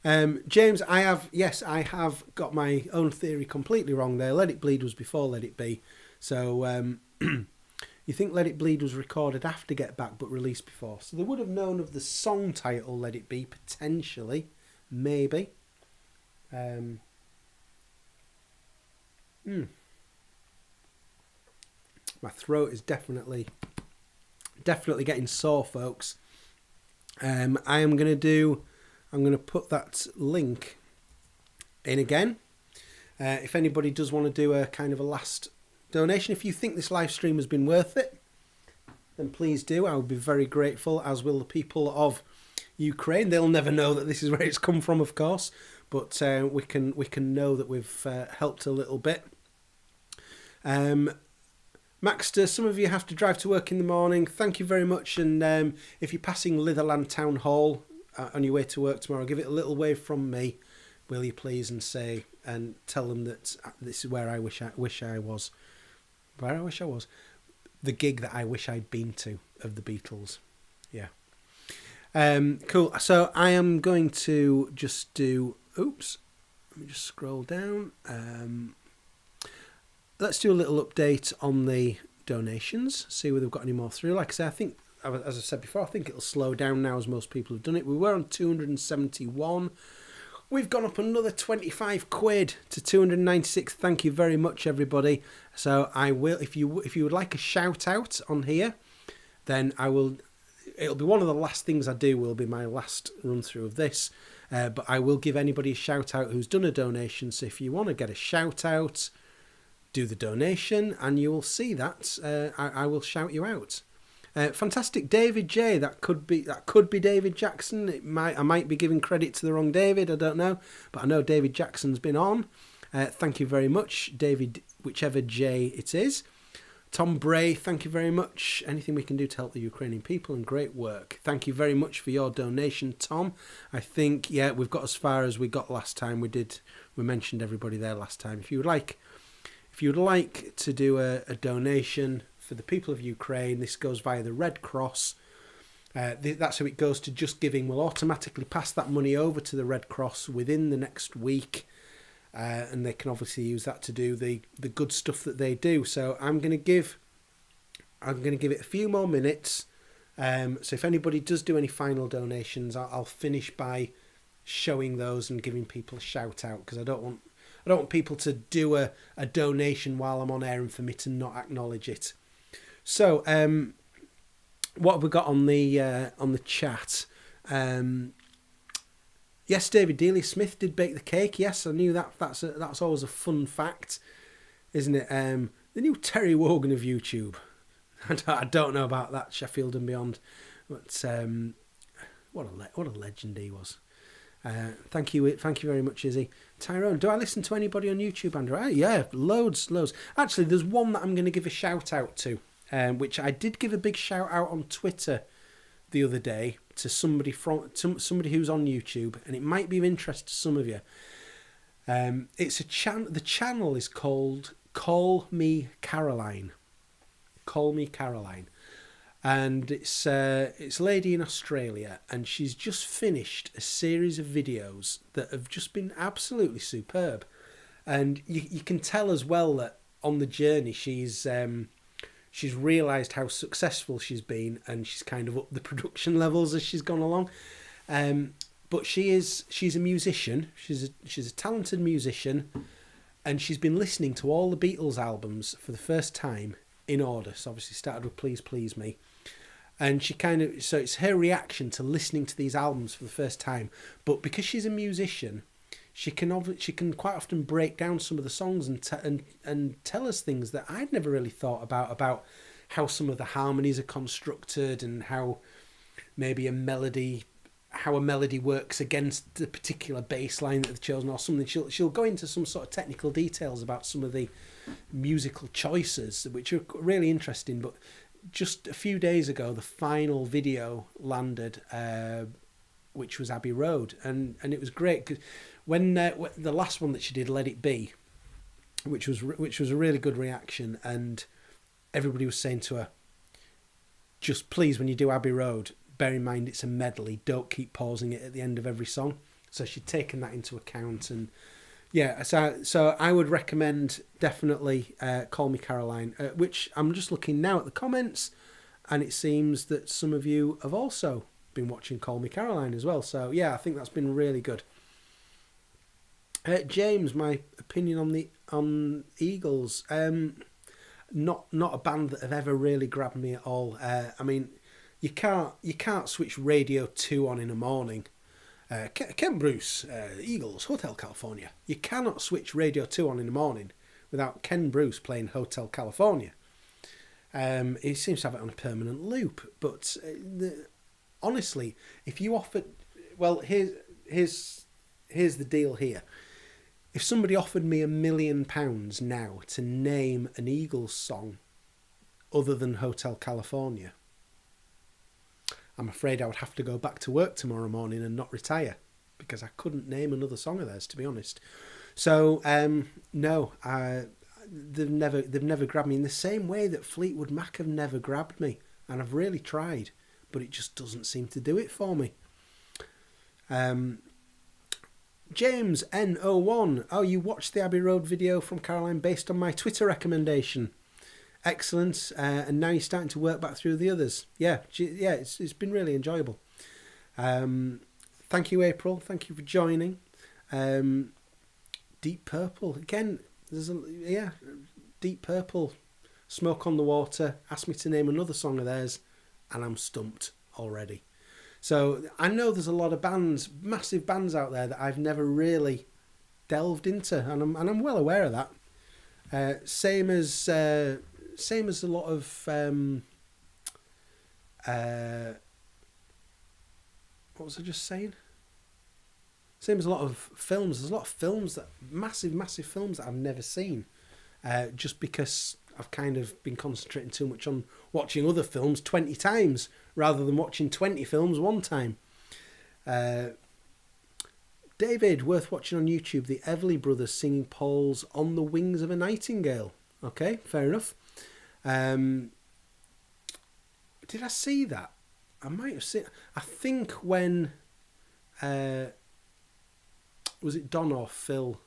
James, I have got my own theory completely wrong there. Let It Bleed was before Let It Be. So you think Let It Bleed was recorded after Get Back but released before. So they would have known of the song title Let It Be, potentially. Maybe. My throat is definitely getting sore, folks. I'm going to put that link in again. If anybody does want to do a kind of a last donation, if you think this live stream has been worth it, then please do. I would be very grateful, as will the people of Ukraine. They'll never know that this is where it's come from, of course, but we can know that we've helped a little bit. Maxter, some of you have to drive to work in the morning. Thank you very much. And if you're passing Litherland Town Hall on your way to work tomorrow, give it a little wave from me, will you please, and tell them that this is where I wish I was. Where I wish I was. The gig that I wish I'd been to of the Beatles. Yeah. Cool. So I am going to just do... Oops. Let me just scroll down. Let's do a little update on the donations. See whether we've got any more through. Like I say, I think, as I said before, I think it'll slow down now as most people have done it. We were on 271. We've gone up another 25 quid to 296. Thank you very much, everybody. So I will, if you would like a shout out on here, then I will. It'll be one of the last things I do. Will be my last run through of this. But I will give anybody a shout out who's done a donation. So if you want to get a shout out, do the donation, and you will see that I will shout you out. Fantastic, David J. That could be David Jackson. I might be giving credit to the wrong David. I don't know, but I know David Jackson's been on. Thank you very much, David, whichever J it is. Tom Bray, thank you very much. Anything we can do to help the Ukrainian people, and great work. Thank you very much for your donation, Tom. I think we've got as far as we got last time. We mentioned everybody there last time. If you would like to do a donation for the people of Ukraine, this goes via the Red Cross. That's how it goes to Just Giving. We'll automatically pass that money over to the Red Cross within the next week, and they can obviously use that to do the good stuff that they do. So I'm going to give it a few more minutes. So if anybody does do any final donations, I'll finish by showing those and giving people a shout out, because I don't want people to do a donation while I'm on air and for me to not acknowledge it. So, what have we got on the chat? Yes, David Dealey Smith did bake the cake. Yes, I knew that. That's always a fun fact, isn't it? The new Terry Wogan of YouTube. I don't know about that, Sheffield and beyond, but what a legend he was. Thank you very much, Izzy. Tyrone, do I listen to anybody on YouTube, Andrew? Yeah, loads. Actually, there's one that I'm going to give a shout out to, which I did give a big shout out on Twitter the other day to somebody who's on YouTube, and it might be of interest to some of you. It's the channel is called Call Me Caroline. Call Me Caroline. And it's a lady in Australia, and she's just finished a series of videos that have just been absolutely superb. And you can tell as well that on the journey she's realised how successful she's been, and she's kind of upped the production levels as she's gone along. But she's a musician. She's a talented musician, and she's been listening to all the Beatles albums for the first time in order. So obviously started with Please Please Me. And so it's her reaction to listening to these albums for the first time. But because she's a musician, she can quite often break down some of the songs and tell us things that I'd never really thought about how some of the harmonies are constructed, and how maybe a melody works against the particular bass line that they've chosen or something. She'll go into some sort of technical details about some of the musical choices, which are really interesting. But just a few days ago, the final video landed, which was Abbey Road, and it was great, because when the last one that she did, Let It Be, which was a really good reaction, and everybody was saying to her, just please, when you do Abbey Road, bear in mind it's a medley, don't keep pausing it at the end of every song. So she'd taken that into account, and yeah, so I would recommend definitely Call Me Caroline, which I'm just looking now at the comments, and it seems that some of you have also been watching Call Me Caroline as well. So yeah, I think that's been really good. James, my opinion on Eagles, not a band that have ever really grabbed me at all. I mean, you can't switch Radio 2 on in the morning. Ken Bruce, Eagles, Hotel California. You cannot switch Radio 2 on in the morning without Ken Bruce playing Hotel California. He seems to have it on a permanent loop. But honestly, if you offered... Well, here's the deal here. If somebody offered me £1 million now to name an Eagles song other than Hotel California, I'm afraid I would have to go back to work tomorrow morning and not retire, because I couldn't name another song of theirs, to be honest. So, no, they've never grabbed me in the same way that Fleetwood Mac have never grabbed me, and I've really tried, but it just doesn't seem to do it for me. James N01, oh, you watched the Abbey Road video from Caroline based on my Twitter recommendation. Excellent, and now you're starting to work back through the others. Yeah, it's been really enjoyable. Thank you, April. Thank you for joining. Deep Purple again. Deep Purple. Smoke on the Water. Asked me to name another song of theirs, and I'm stumped already. So I know there's a lot of bands, massive bands out there that I've never really delved into, and I'm well aware of that. Same as a lot of what was I just saying? Same as a lot of films. There's a lot of films that massive films that I've never seen, just because I've kind of been concentrating too much on watching other films 20 times rather than watching 20 films one time. David, worth watching on YouTube, the Everly Brothers singing Paul's On the Wings of a Nightingale. Okay, fair enough. Did I see that? I might have seen... I think when... was it Don or Phil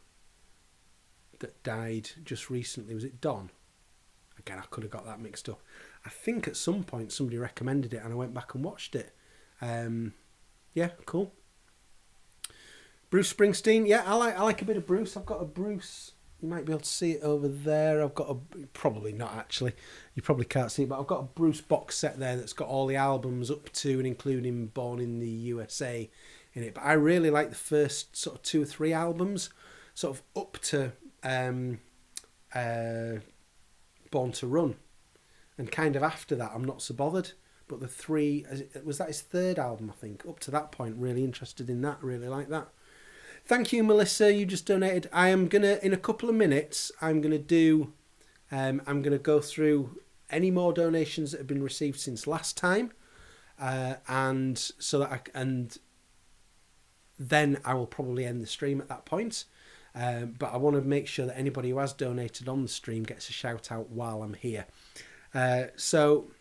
that died just recently? Was it Don? Again, I could have got that mixed up. I think at some point somebody recommended it and I went back and watched it. Yeah, cool. Bruce Springsteen. Yeah, I like a bit of Bruce. I've got a Bruce... You might be able to see it over there. I've got probably not actually. You probably can't see it, but I've got a Bruce box set there that's got all the albums up to and including Born in the USA in it. But I really like the first sort of 2 or 3 albums, sort of up to Born to Run, and kind of after that I'm not so bothered. But the 3, was that his 3rd album, I think? Up to that point, really interested in that. Really like that. Thank you, Melissa. You just donated. I am gonna, in a couple of minutes, I'm gonna go through any more donations that have been received since last time, and then I will probably end the stream at that point. But I want to make sure that anybody who has donated on the stream gets a shout out while I'm here. So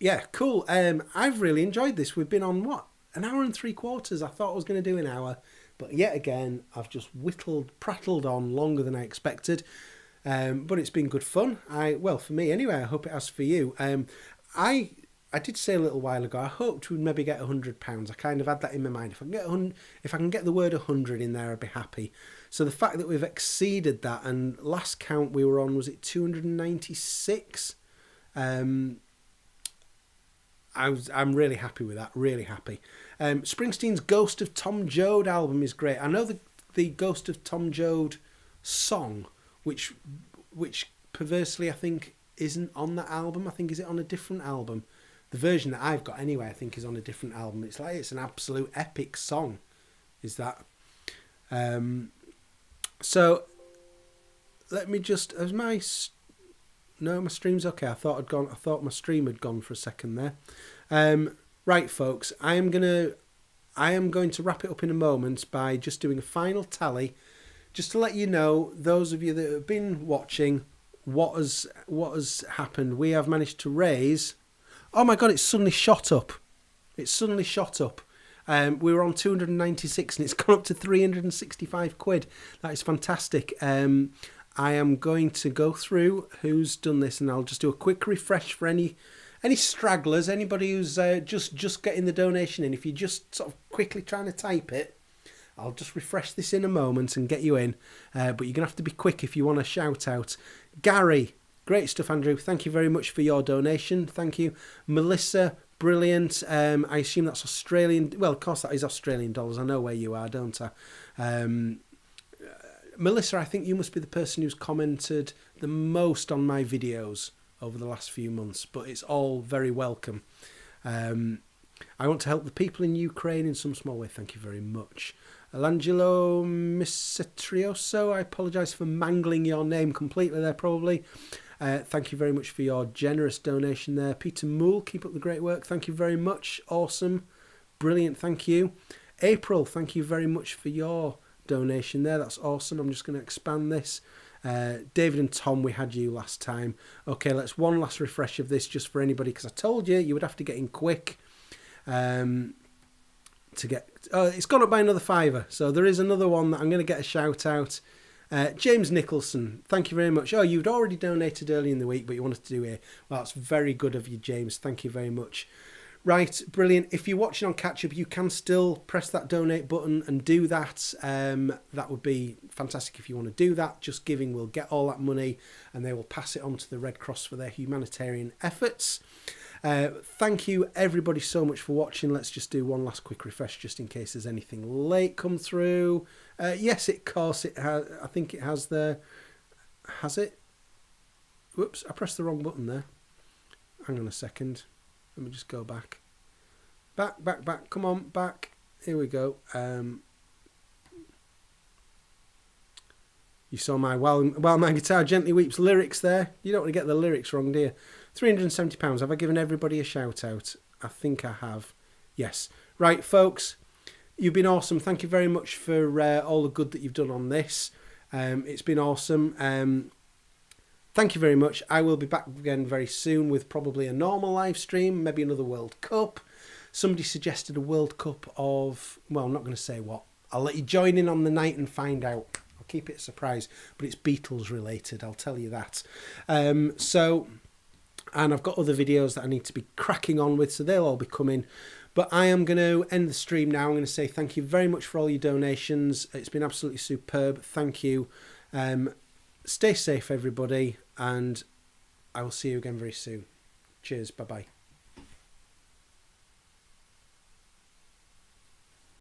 yeah, cool. I've really enjoyed this. We've been on an hour and 3/4. I thought I was going to do an hour. But yet again, I've just prattled on longer than I expected. But it's been good fun. Well, for me anyway, I hope it has for you. I did say a little while ago, I hoped we'd maybe get £100. I kind of had that in my mind. If I can get the word 100 in there, I'd be happy. So the fact that we've exceeded that, and last count we were on, was it 296? I'm really happy with that, really happy. Springsteen's Ghost of Tom Joad album is great. I know the Ghost of Tom Joad song, which perversely I think isn't on that album. I think, is it on a different album? The version that I've got anyway, I think, is on a different album. It's an absolute epic song, is that. So let me just, no, my stream's okay. I thought my stream had gone for a second there. Right, folks, I am going to wrap it up in a moment by just doing a final tally, just to let you know, those of you that have been watching, what has happened. We have managed to raise... Oh my God, it's suddenly shot up. We were on 296 and it's gone up to 365 quid. That is fantastic. I am going to go through who's done this, and I'll just do a quick refresh for any stragglers, anybody who's just getting the donation in. If you're just sort of quickly trying to type it, I'll just refresh this in a moment and get you in. But you're going to have to be quick if you want a shout out. Gary, great stuff, Andrew. Thank you very much for your donation. Thank you. Melissa, brilliant. I assume that's Australian. Well, of course that is Australian dollars. I know where you are, don't I? Melissa, I think you must be the person who's commented the most on my videos over the last few months, but it's all very welcome. I want to help the people in Ukraine in some small way. Thank you very much. Alangelo Misetrioso, I apologise for mangling your name completely there probably. Thank you very much for your generous donation there. Peter Moole, keep up the great work. Thank you very much. Awesome. Brilliant. Thank you. April, thank you very much for your donation there. That's awesome. I'm just going to expand this. David and Tom, we had you last time. Okay, let's one last refresh of this just for anybody, because I told you you would have to get in quick to get... Oh, it's gone up by another £5, so there is another one that I'm going to get a shout out. James Nicholson, thank you very much. Oh, you'd already donated early in the week, but you wanted to do here. Well, that's very good of you, James. Thank you very much. Right, brilliant. If you're watching on catch-up, you can still press that donate button and do that. That would be fantastic if you want to do that. Just Giving will get all that money and they will pass it on to the Red Cross for their humanitarian efforts. Thank you, everybody, so much for watching. Let's just do one last quick refresh just in case there's anything late come through. Yes, of course it has. I think it has there. Has it? Whoops, I pressed the wrong button there. Hang on a second. Let me just go back. Back. Come on, back. Here we go. You saw my While My Guitar Gently Weeps lyrics there. You don't want to get the lyrics wrong, do you? £370. Have I given everybody a shout out? I think I have. Yes. Right, folks. You've been awesome. Thank you very much for all the good that you've done on this. It's been awesome. Thank you very much. I will be back again very soon with probably a normal live stream, maybe another World Cup. Somebody suggested a World Cup of... Well, I'm not going to say what. I'll let you join in on the night and find out. I'll keep it a surprise. But it's Beatles related, I'll tell you that. And I've got other videos that I need to be cracking on with, so they'll all be coming. But I am going to end the stream now. I'm going to say thank you very much for all your donations. It's been absolutely superb. Thank you. Stay safe, everybody, and I will see you again very soon. Cheers. Bye-bye.